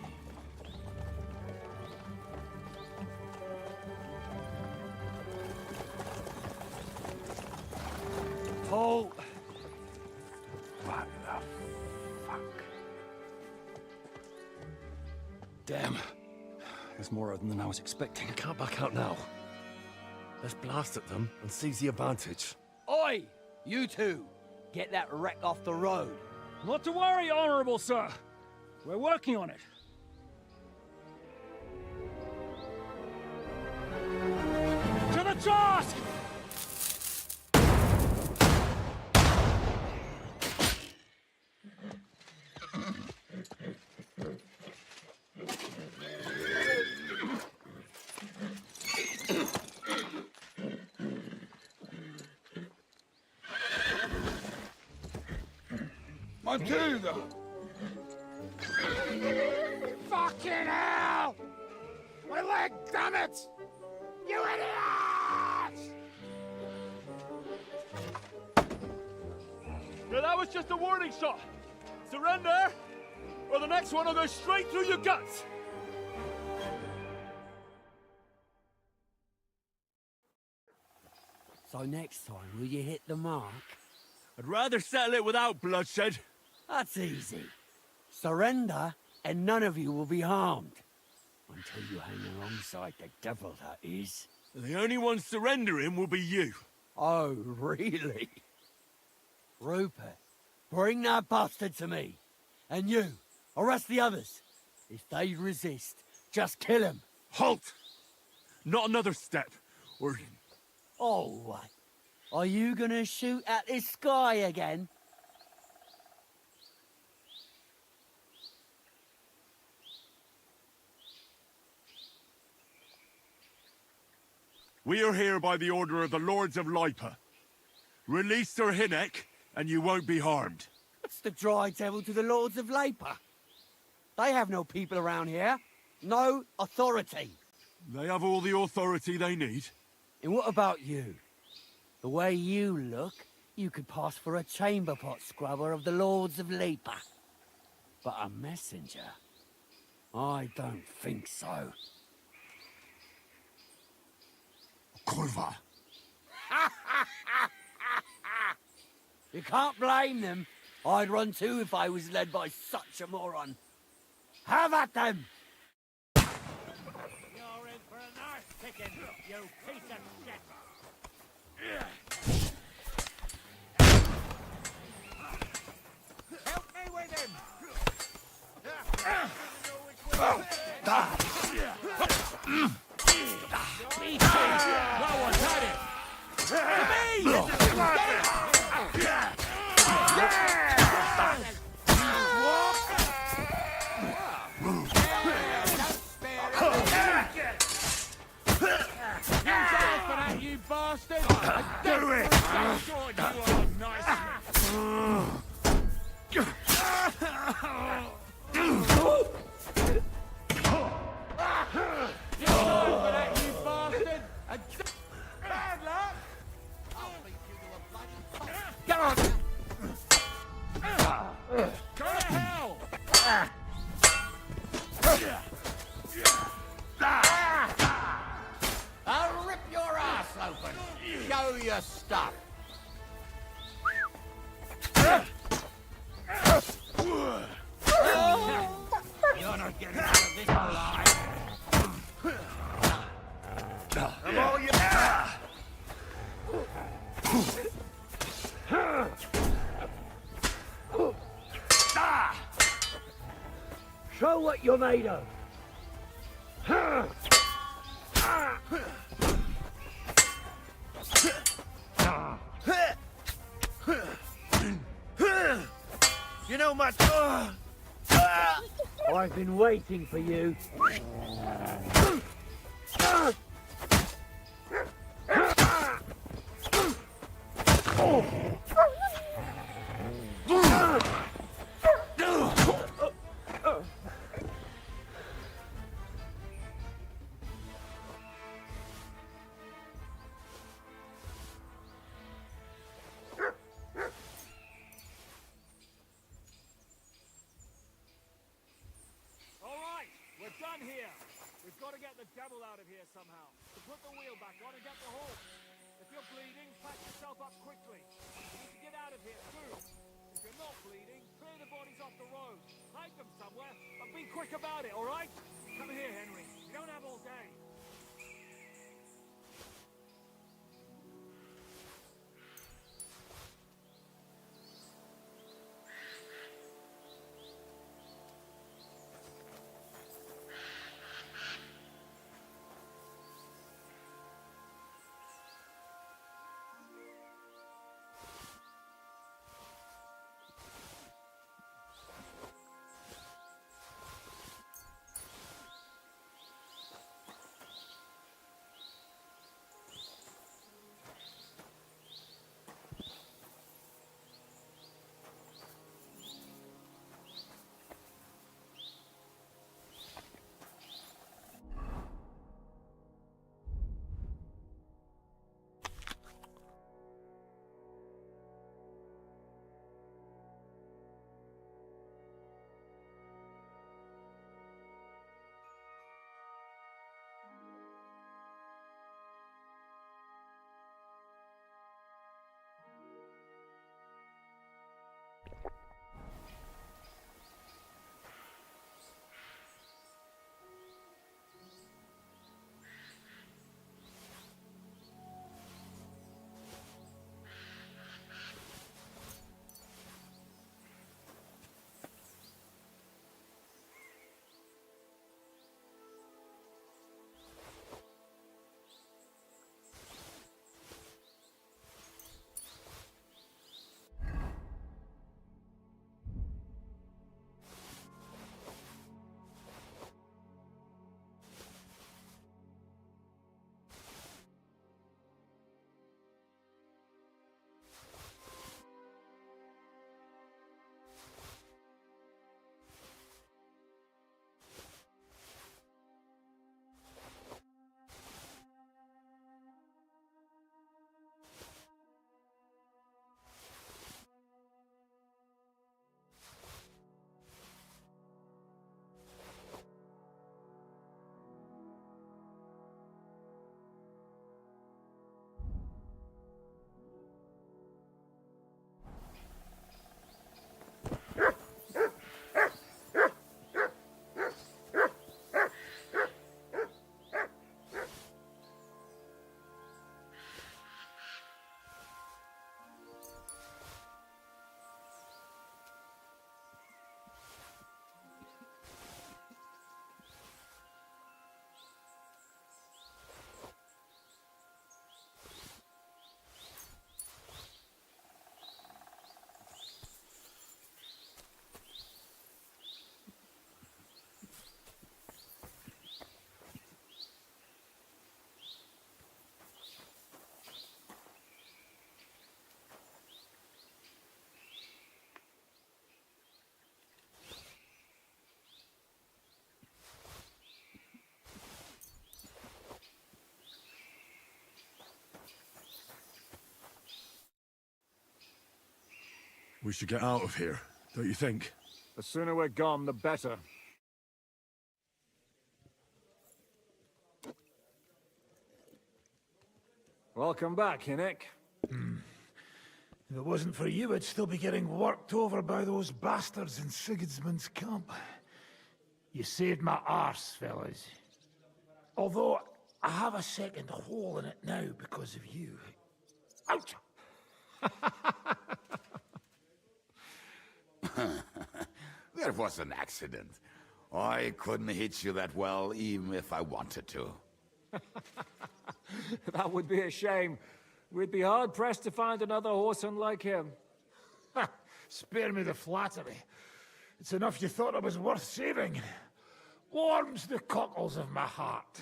Halt! What the fuck?
Damn. There's more of them than I was expecting.
We can't back out now. Let's blast at them and seize the advantage.
Oi! You two! Get that wreck off the road.
Not to worry, Honorable Sir. We're working on it. To the task!
Matilda!
Fucking hell! My leg, damn it! You idiots!
Yeah, that was just a warning shot. Surrender, or the next one will go straight through your guts.
So next time, will you hit the mark?
I'd rather settle it without bloodshed.
That's easy. Surrender, and none of you will be harmed. Until you hang alongside the devil, that is.
The only one surrendering will be you.
Oh, really? Rupert, bring that bastard to me. And you, arrest the others. If they resist, just kill him.
Halt! Not another step, or...
Oh, what? Are you gonna shoot at this sky again?
We are here by the order of the Lords of Lipa. Release Sir Hinnek, and you won't be harmed.
What's the dry devil to the Lords of Lipa? They have no people around here. No authority.
They have all the authority they need.
And what about you? The way you look, you could pass for a chamber pot scrubber of the Lords of Lipa. But a messenger? I don't think so.
Kurva.
You can't blame them. I'd run too if I was led by such a moron. Have at them!
You're in for a nice picking, you piece of shit! Help me with him!
No one's had it!
You bastard!
Do it!
God, you are nice. Bad luck!
Get on!
Go to hell!
I'll rip your ass open. Show your stuff. You're not getting out of this alive.
I'm all you...
Show what you're made of.
You know my...
I've been waiting for you.
Done here. We've got to get the devil out of here somehow. To put the wheel back on and get the horse. If you're bleeding, patch yourself up quickly. You need to get out of here, soon. If you're not bleeding, clear the bodies off the road. Hide them somewhere, and be quick about it, all right? Come here, Henry. You don't have all day.
We should get out of here, don't you think?
The sooner we're gone, the better. Welcome back, Hinnick.
If it wasn't for you, I'd still be getting worked over by those bastards in Sigismund's camp. You saved my arse, fellas. Although, I have a second hole in it now because of you. Ouch!
That was an accident. I couldn't hit you that well, even if I wanted to.
That would be a shame. We'd be hard-pressed to find another horseman like him.
Spare me the flattery. It's enough you thought I was worth saving. Warms the cockles of my heart.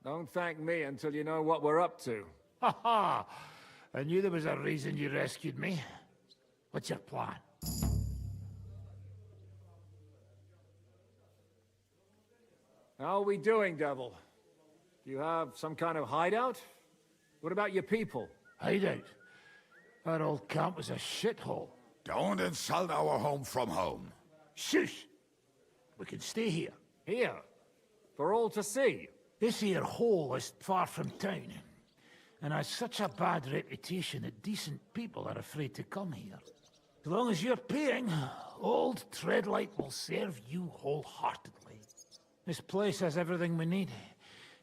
Don't thank me until you know what we're up to.
Ha ha! I knew there was a reason you rescued me. What's your plan?
How are we doing, Devil? Do you have some kind of hideout? What about your people?
Hideout? Our old camp was a shithole.
Don't insult our home from home.
Shush! We can stay here.
Here? For all to see?
This here hole is far from town. and has such a bad reputation that decent people are afraid to come here. As long as you're paying, old Treadlight will serve you wholeheartedly. This place has everything we need,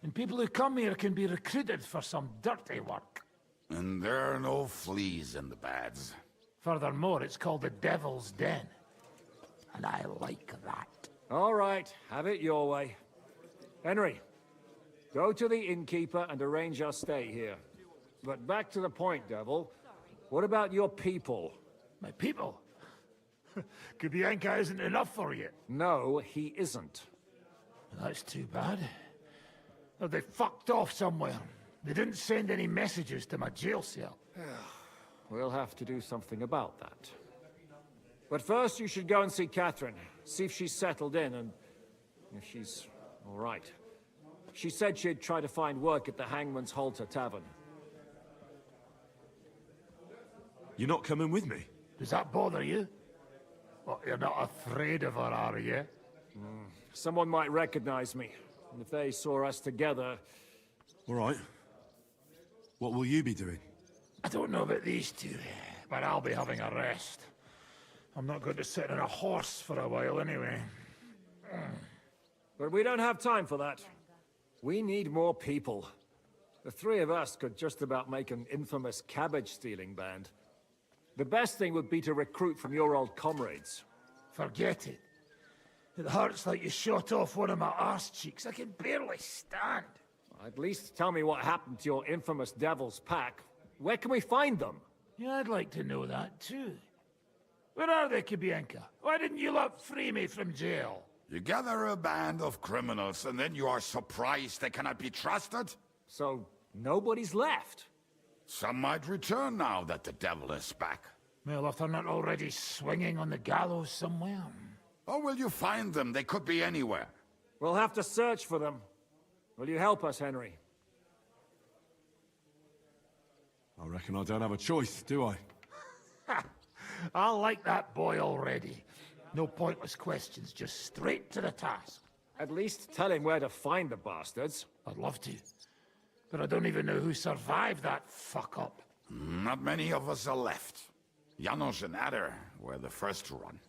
and people who come here can be recruited for some dirty work.
And there are no fleas in the beds.
Furthermore, it's called the Devil's Den, and I like that.
All right, have it your way. Henry, go to the innkeeper and arrange our stay here. But back to the point, Devil. What about your people?
My people? Kubienka isn't enough for you.
No, he isn't.
That's too bad. Oh, they fucked off somewhere. They didn't send any messages to my jail cell.
We'll have to do something about that. But first, you should go and see Catherine. See if she's settled in and if she's all right. She said she'd try to find work at the Hangman's Halter Tavern.
You're not coming with me?
Does that bother you? Well, you're not afraid of her, are you?
Someone might recognize me. And if they saw us together...
All right. What will you be doing?
I don't know about these two, but I'll be having a rest. I'm not going to sit on a horse for a while anyway.
But we don't have time for that. We need more people. The three of us could just about make an infamous cabbage-stealing band. The best thing would be to recruit from your old comrades.
Forget it. It hurts like you shot off one of my arse cheeks. I can barely stand.
At least tell me what happened to your infamous Devil's Pack. Where can we find them?
Yeah, I'd like to know that too. Where are they, Kubienka? Why didn't you lot free me from jail?
You gather a band of criminals and then you are surprised they cannot be trusted?
So, nobody's left?
Some might return now that the devil is back.
Well, if they're not already swinging on the gallows somewhere.
Or will you find them? They could be anywhere.
We'll have to search for them. Will you help us, Henry?
I reckon I don't have a choice, do I?
I like that boy already. No pointless questions, just straight to the task.
At least tell him where to find the bastards.
I'd love to. But I don't even know who survived that fuck-up.
Not many of us are left. Janos and Adder were the first to run.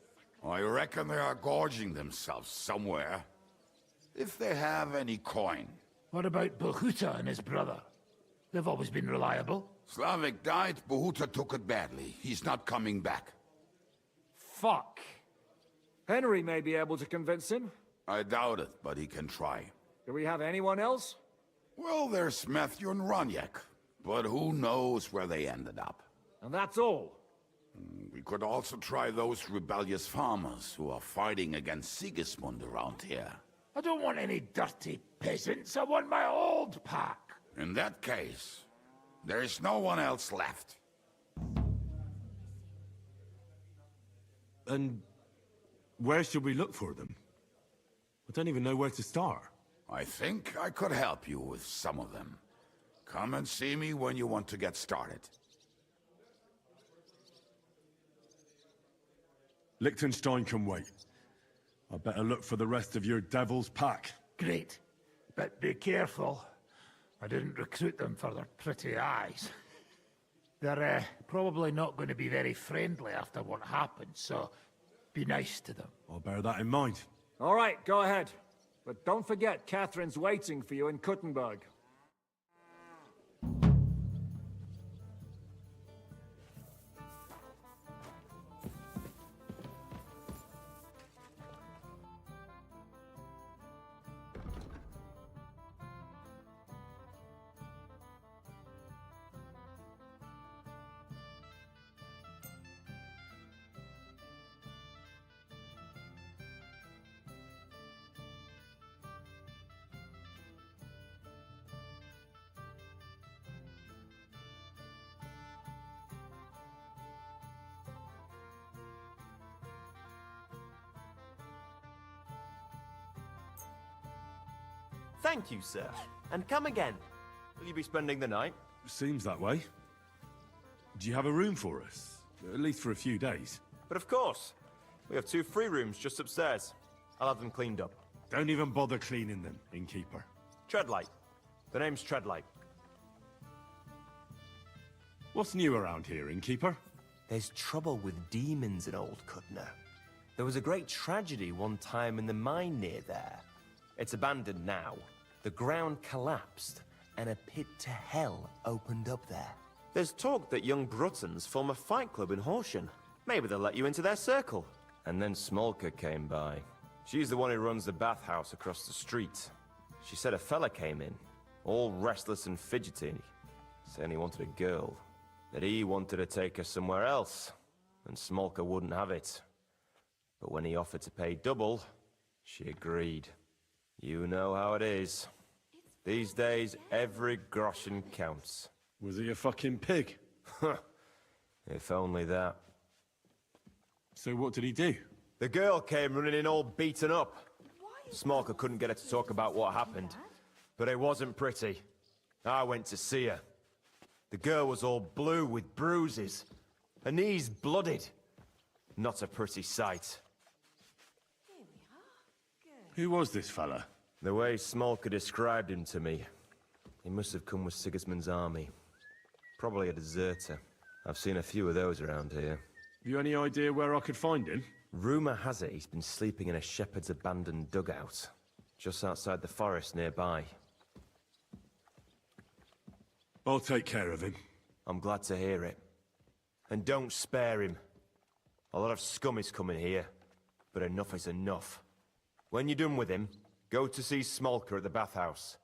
I reckon they are gorging themselves somewhere. If they have any coin.
What about Bohuta and his brother? They've always been reliable.
Slavik died, Bohuta took it badly. He's not coming back.
Fuck.
Henry may be able to convince him.
I doubt it, but he can try.
Do we have anyone else?
Well, there's Matthew and Roniak, but who knows where they ended up.
And that's all?
We could also try those rebellious farmers who are fighting against Sigismund around here.
I don't want any dirty peasants. I want my old pack.
In that case, there is no one else left.
And where should we look for them? I don't even know where to start.
I think I could help you with some of them. Come and see me when you want to get started.
Liechtenstein can wait. I better look for the rest of your Devil's Pack.
Great. But be careful. I didn't recruit them for their pretty eyes. They're probably not going to be very friendly after what happened, so be nice to them.
I'll bear that in mind.
All right, go ahead. But don't forget, Catherine's waiting for you in Kuttenberg.
Thank you, sir. And come again. Will you be spending the night?
Seems that way. Do you have a room for us? At least for a few days.
But of course. We have 2 free rooms just upstairs. I'll have them cleaned up.
Don't even bother cleaning them, innkeeper.
Treadlight. The name's Treadlight.
What's new around here, innkeeper?
There's trouble with demons in Old Cutner. There was a great tragedy one time in the mine near there. It's abandoned now. The ground collapsed, and a pit to hell opened up there. There's talk that young Bruttons form a fight club in Horsham. Maybe they'll let you into their circle. And then Smolka came by. She's the one who runs the bathhouse across the street. She said a fella came in, all restless and fidgety, saying he wanted a girl. That he wanted to take her somewhere else, and Smolka wouldn't have it. But when he offered to pay double, she agreed. You know how it is. These days, every groschen counts.
Was he a fucking pig?
If only that.
So what did he do?
The girl came running in all beaten up. Smolka couldn't get her to talk about what happened, but it wasn't pretty. I went to see her. The girl was all blue with bruises, her knees blooded. Not a pretty sight.
Who was this fella?
The way Smolka described him to me, he must have come with Sigismund's army. Probably a deserter. I've seen a few of those around here.
Have you any idea where I could find him?
Rumour has it he's been sleeping in a shepherd's abandoned dugout, just outside the forest nearby.
I'll take care of him.
I'm glad to hear it. And don't spare him. A lot of scum is coming here, but enough is enough. When you're done with him, go to see Smolka at the bathhouse.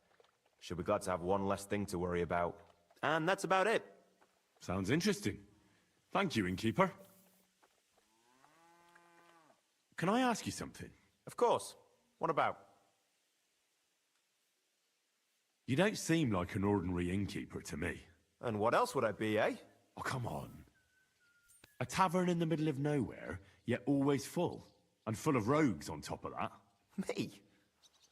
She'll be glad to have one less thing to worry about. And that's about it.
Sounds interesting. Thank you, innkeeper. Can I ask you something?
Of course. What about?
You don't seem like an ordinary innkeeper to me.
And what else would I be, eh?
Oh, come on. A tavern in the middle of nowhere, yet always full. And full of rogues on top of that.
Me?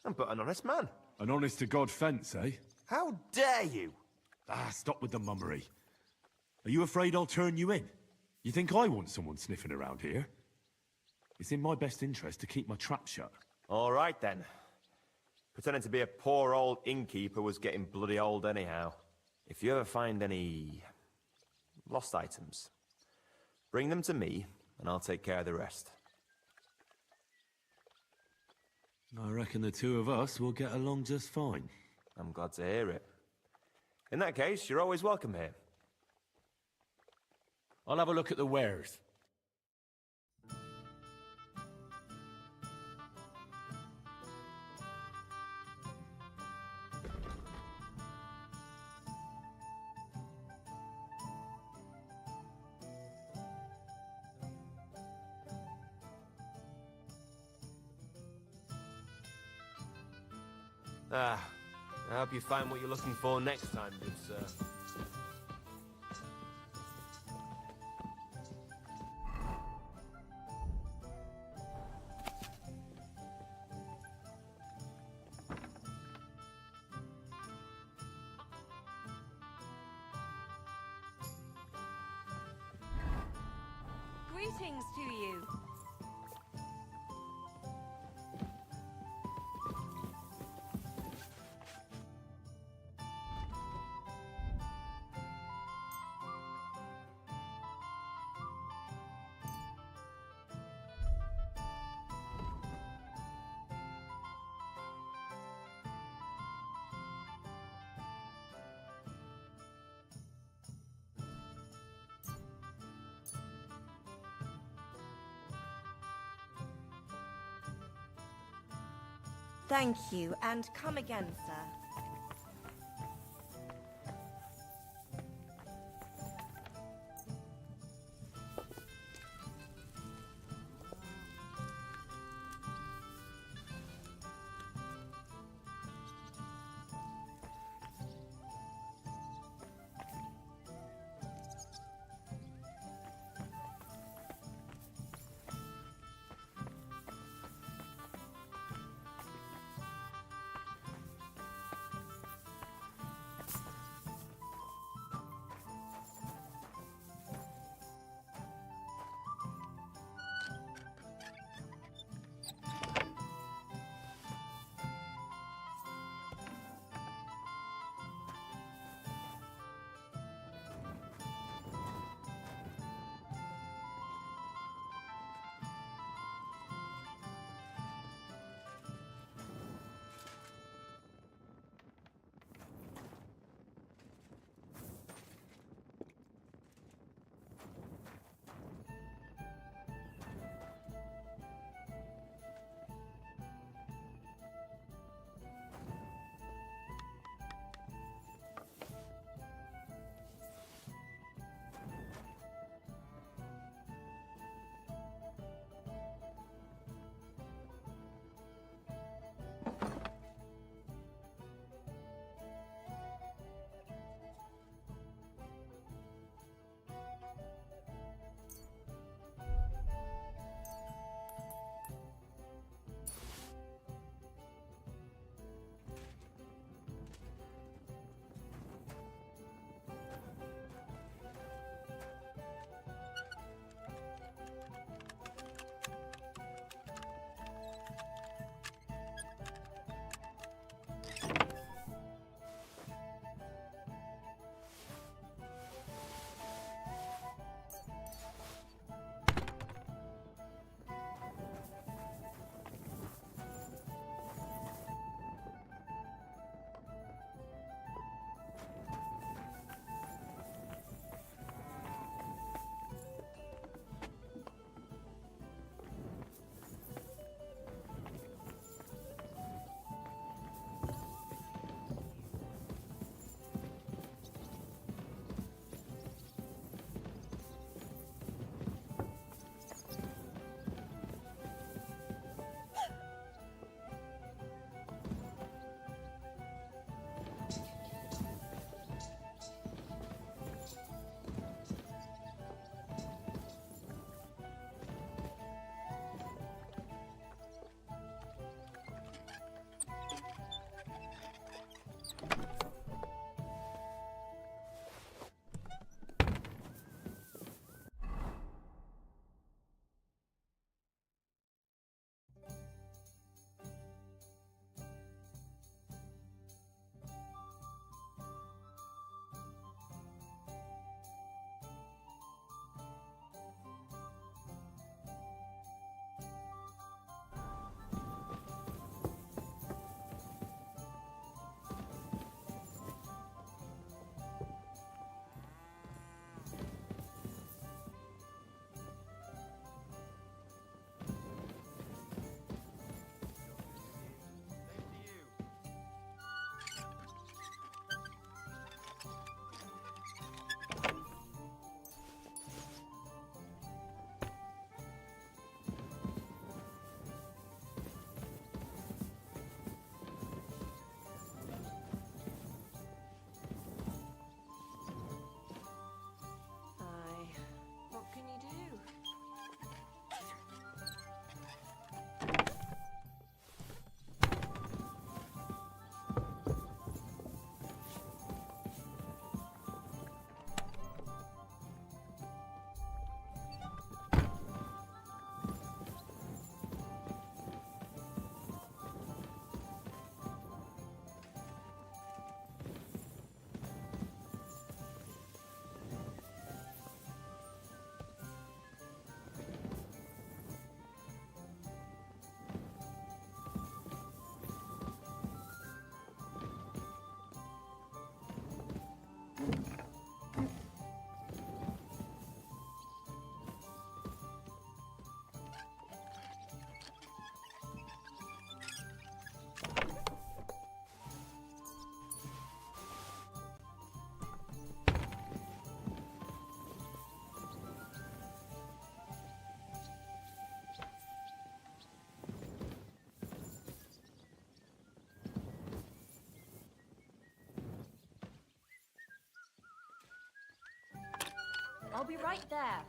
I'm but an honest man.
An honest-to-God fence, eh?
How dare you?
Ah, stop with the mummery. Are you afraid I'll turn you in? You think I want someone sniffing around here? It's in my best interest to keep my trap shut.
All right, then. Pretending to be a poor old innkeeper was getting bloody old anyhow. If you ever find any lost items, bring them to me, and I'll take care of the rest.
I reckon the two of us will get along just fine.
I'm glad to hear it. In that case, you're always welcome here.
I'll have a look at the wares.
I hope you find what you're looking for next time, good sir.
Greetings to you. Thank you, and come again, sir. I'll be right there.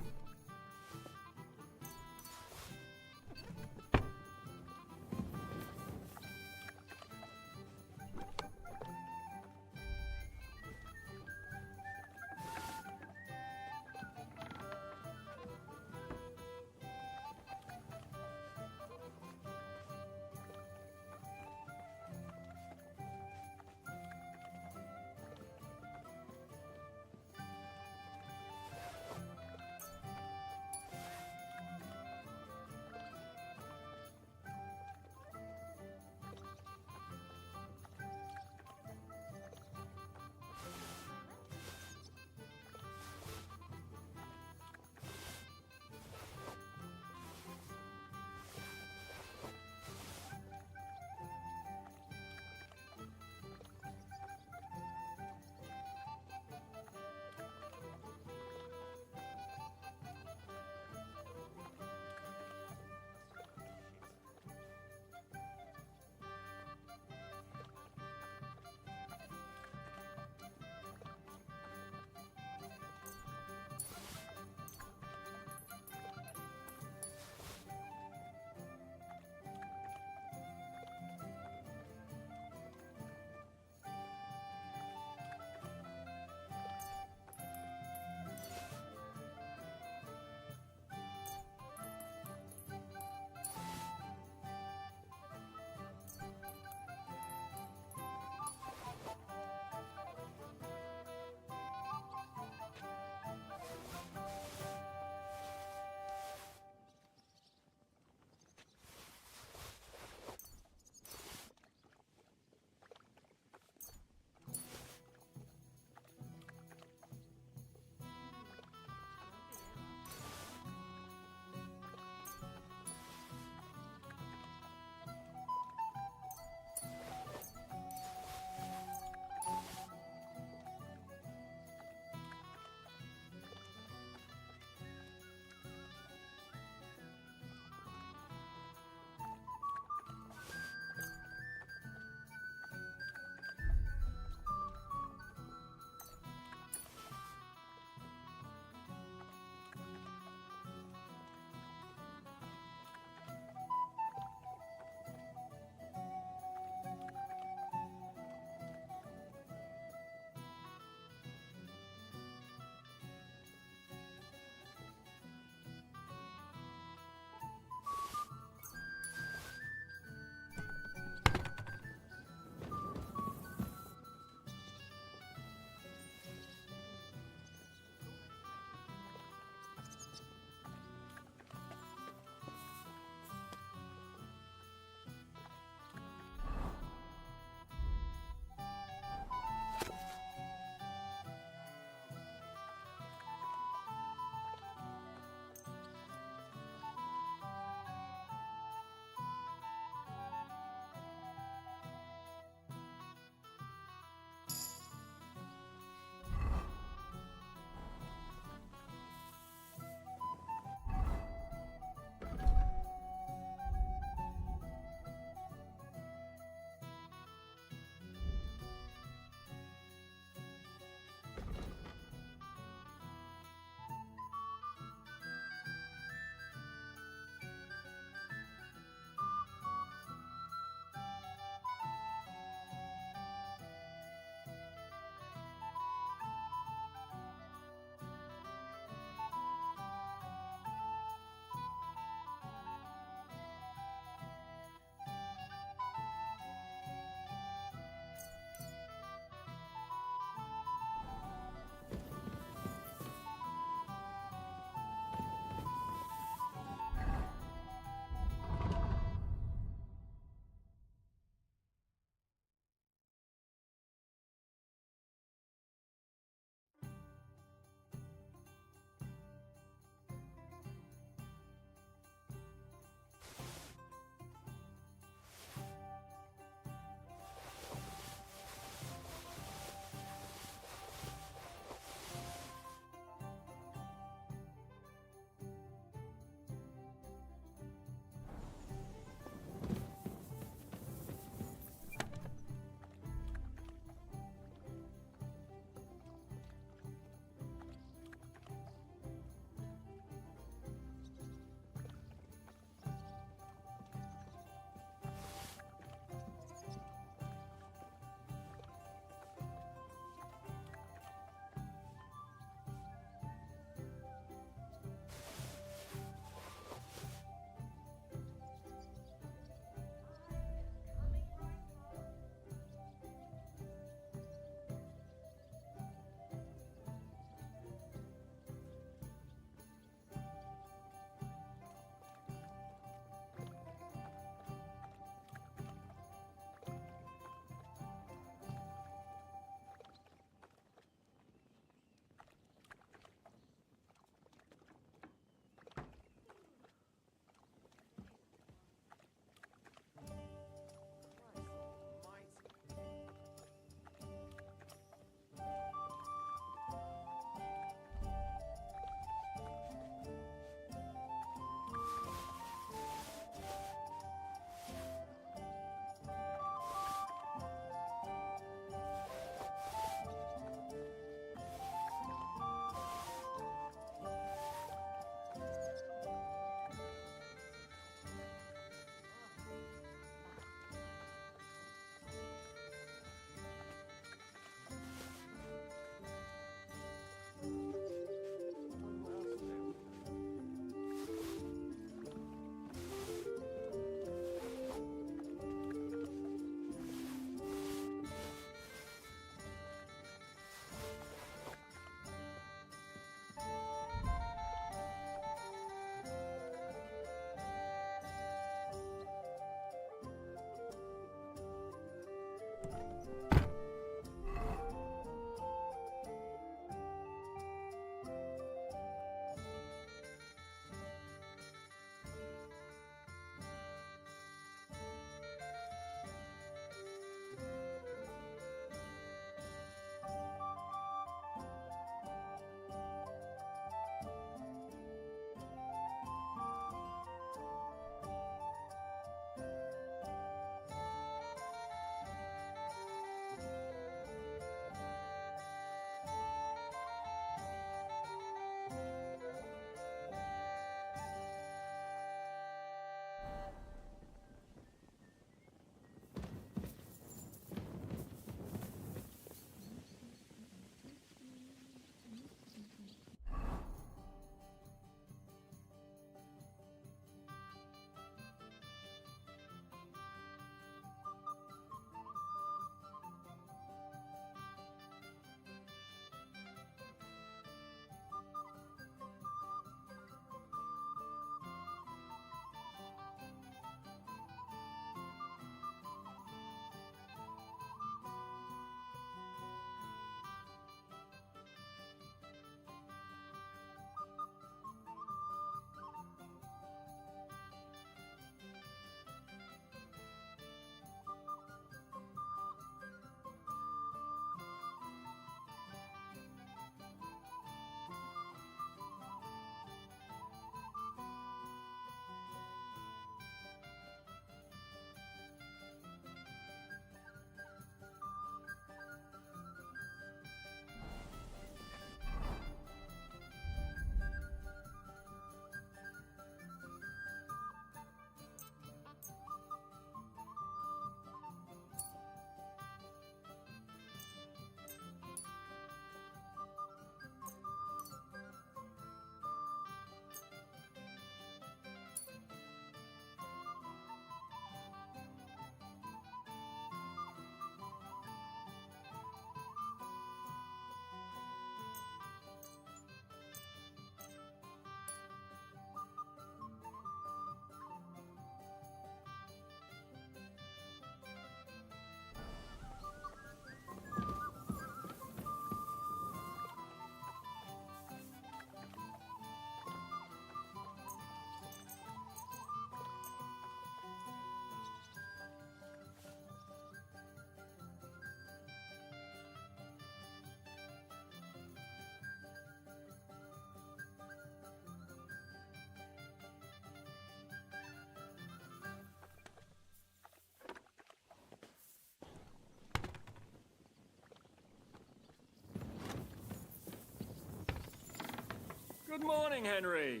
Good morning, Henry.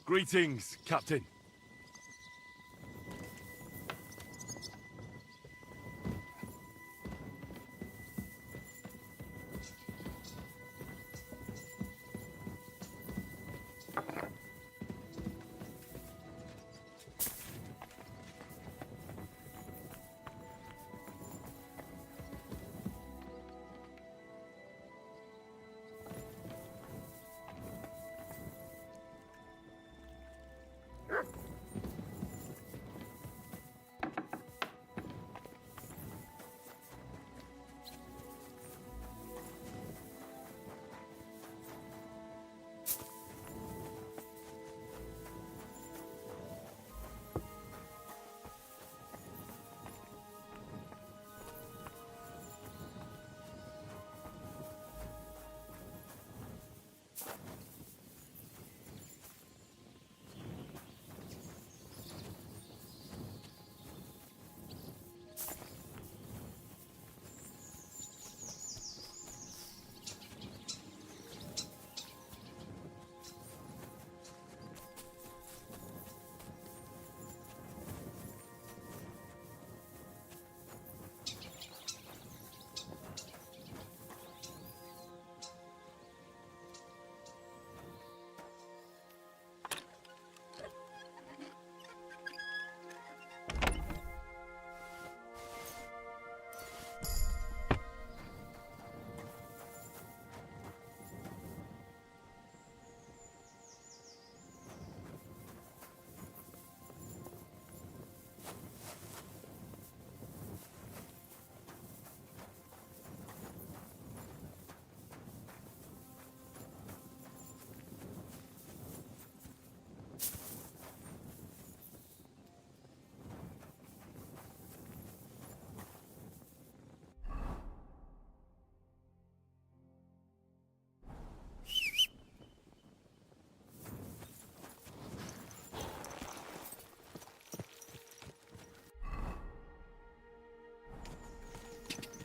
Greetings, Captain.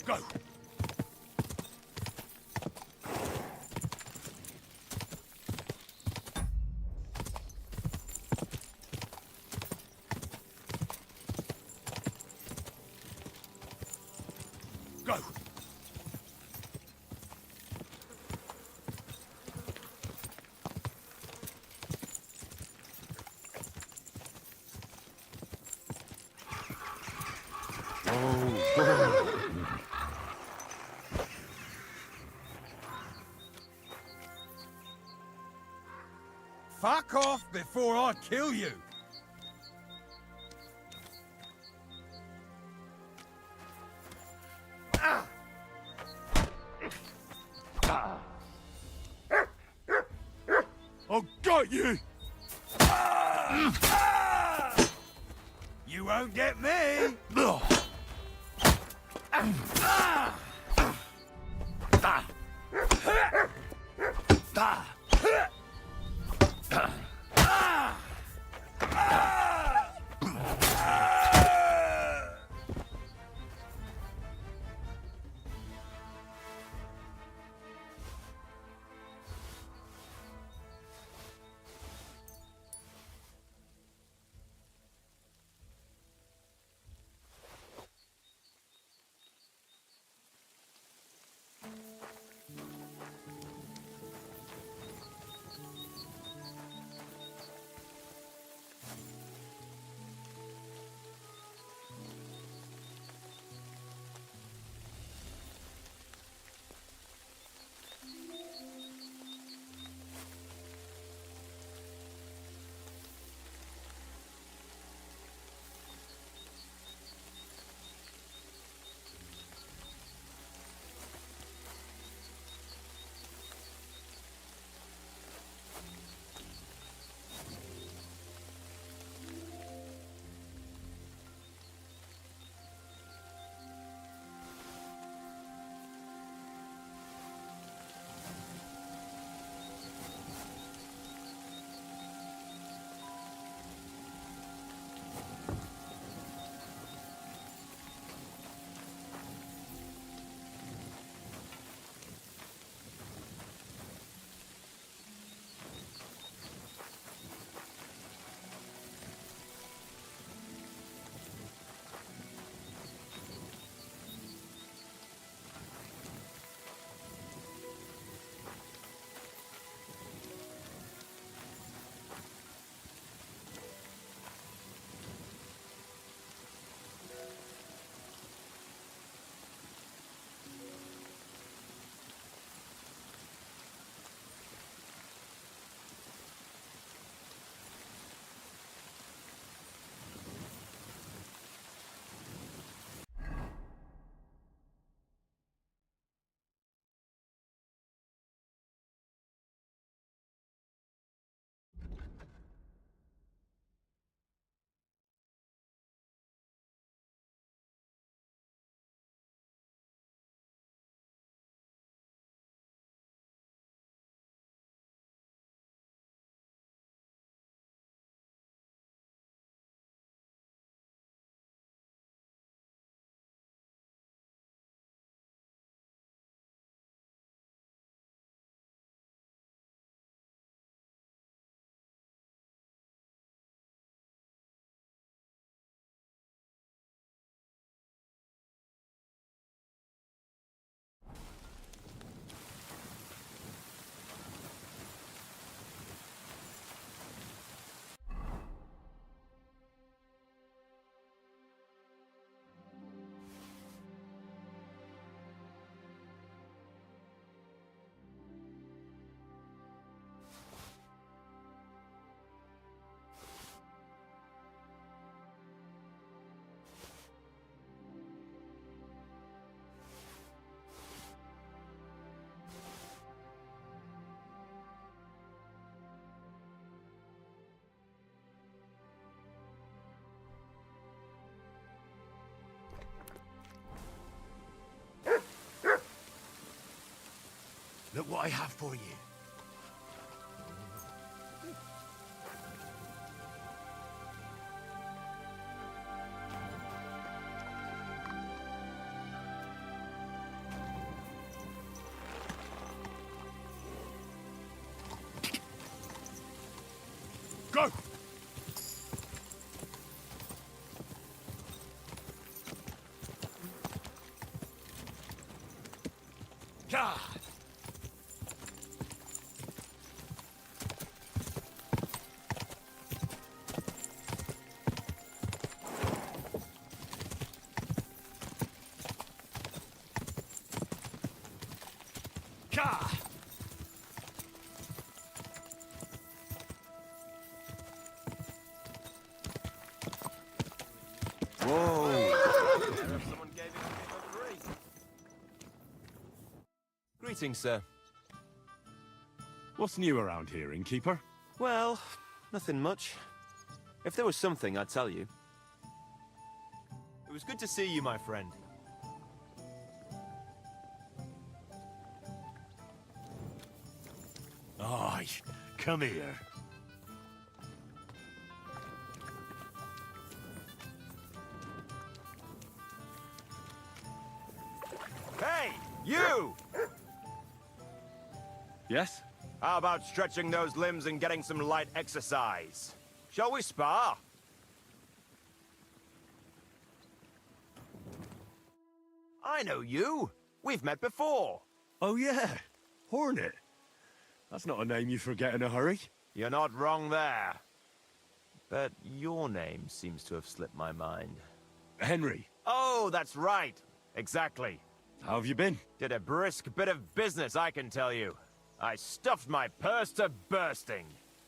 Go! Go!
Fuck off before I kill you!
I'll got you!
You won't get me!
Look what I have for you.
Go!
God! God!
Someone gave it to me for free. Greetings, sir.
What's new around here, innkeeper?
Well, nothing much. If there was something, I'd tell you. It was good to see you, my friend.
Aye, come here.
Hey, you!
Yes?
How about stretching those limbs and getting some light exercise? Shall we spar? I know you. We've met before.
Oh yeah, Hornet. That's not a name you forget in a hurry.
You're not wrong there. But your name seems to have slipped my mind.
Henry.
Oh, that's right. Exactly.
How have you been?
Did a brisk bit of business, I can tell you. I stuffed my purse to bursting.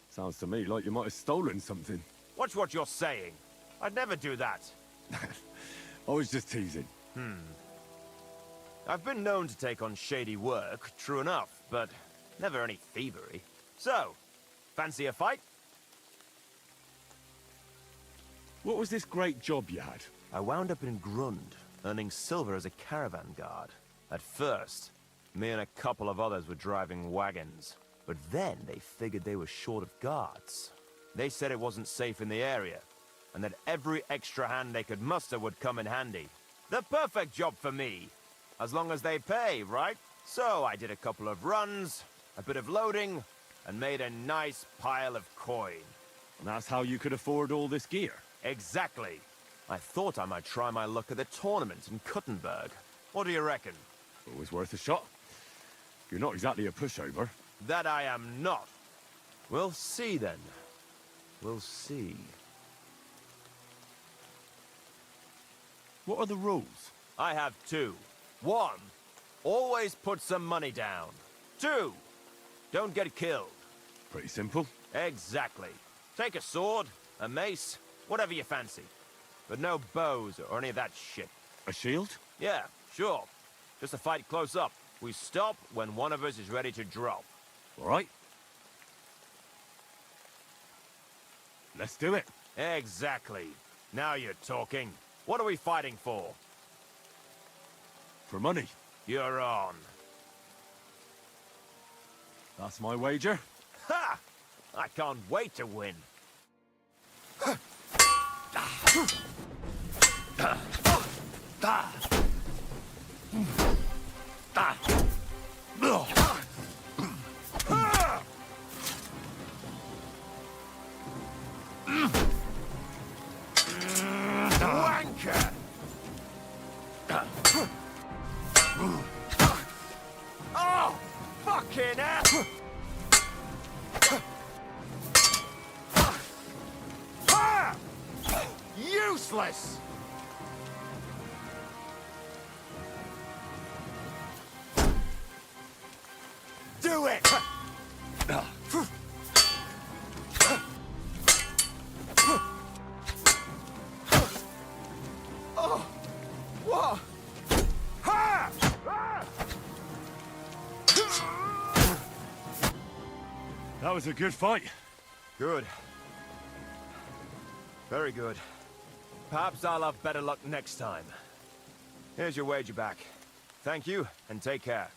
Sounds to me like you might have stolen something.
Watch what you're saying. I'd never do that.
I was just teasing.
I've been known to take on shady work, true enough, but never any thievery. So, fancy a fight?
What was this great job you had?
I wound up in Grund, earning silver as a caravan guard. At first, me and a couple of others were driving wagons. But then they figured they were short of guards. They said it wasn't safe in the area, and that every extra hand they could muster would come in handy. The perfect job for me, as long as they pay, right? So I did a couple of runs, a bit of loading, and made a nice pile of coin.
And that's how you could afford all this gear?
Exactly. I thought I might try my luck at the tournament in Kuttenberg. What do you reckon?
Always worth a shot. You're not exactly a pushover.
That I am not. We'll see then. We'll see.
What are the rules?
I have two. One, always put some money down. Two, don't get killed.
Pretty simple.
Exactly. Take a sword, a mace, whatever you fancy. But no bows or any of that shit.
A shield?
Yeah, sure. Just a fight close up. We stop when one of us is ready to drop.
All right. Let's do it.
Exactly. Now you're talking. What are we fighting for?
For money.
You're on.
That's my wager.
Ha! I can't wait to win. Wanker! Oh, fucking hell! Useless! Do it! Oh! What? Ha!
That was a good fight.
Good. Very good. Perhaps I'll have better luck next time. Here's your wager back. Thank you, and take care.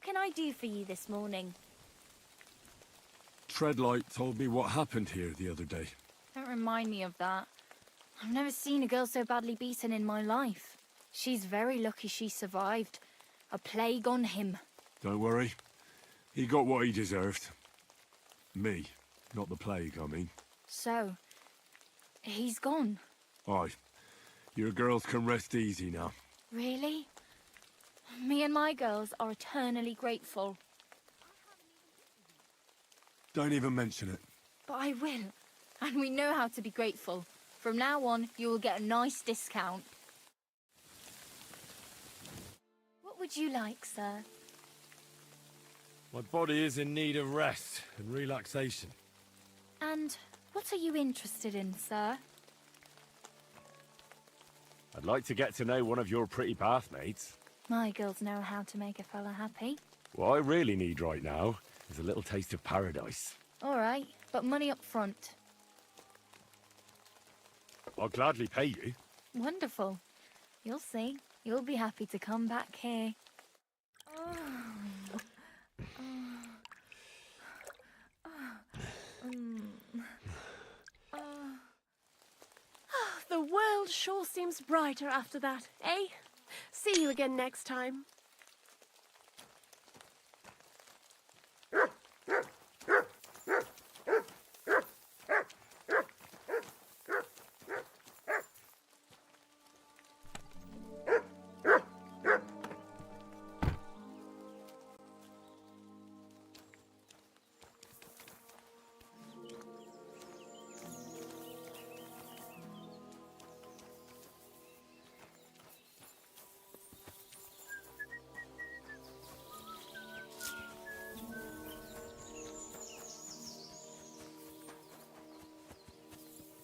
What can I do for you this morning?
Treadlight told me what happened here the other day.
Don't remind me of that. I've never seen a girl so badly beaten in my life. She's very lucky she survived. A plague on him.
Don't worry. He got what he deserved. Me, not the plague, I mean.
So, he's gone.
Aye. Your girls can rest easy now.
Really? Me and my girls are eternally grateful.
Don't even mention it.
But I will. And we know how to be grateful. From now on, you will get a nice discount. What would you like, sir?
My body is in need of rest and relaxation.
And what are you interested in, sir?
I'd like to get to know one of your pretty bathmates.
My girls know how to make a fella happy.
What I really need right now is a little taste of paradise.
All right, but money up front.
I'll gladly pay you.
Wonderful. You'll see. You'll be happy to come back here.
The world sure seems brighter after that, eh? See you again next time.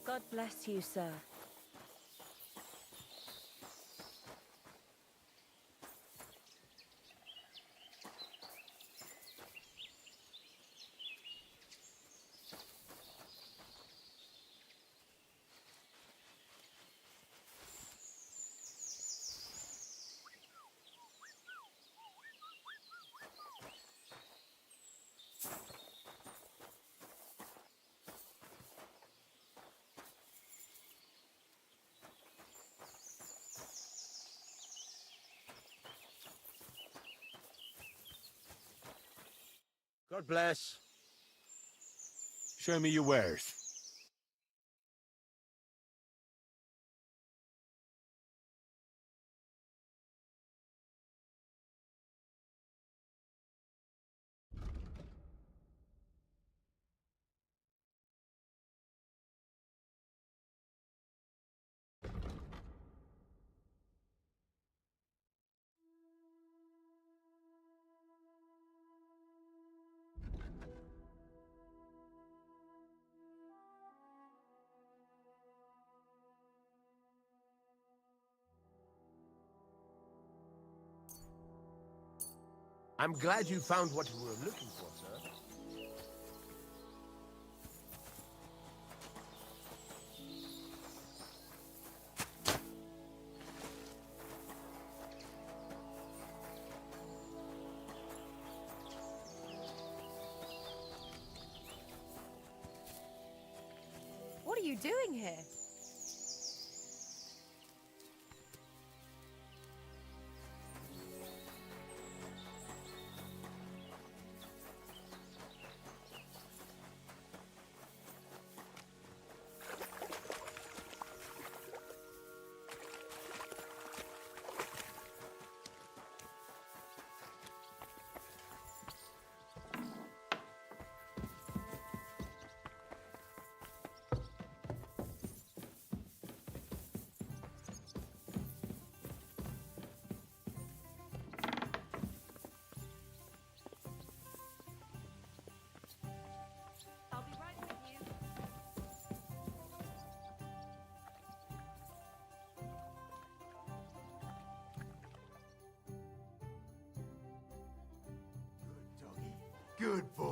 God bless you, sir.
God bless.
Show me your wares.
I'm glad you found what you were looking for, sir.
What are you doing here? I'll be right with you.
Good boy.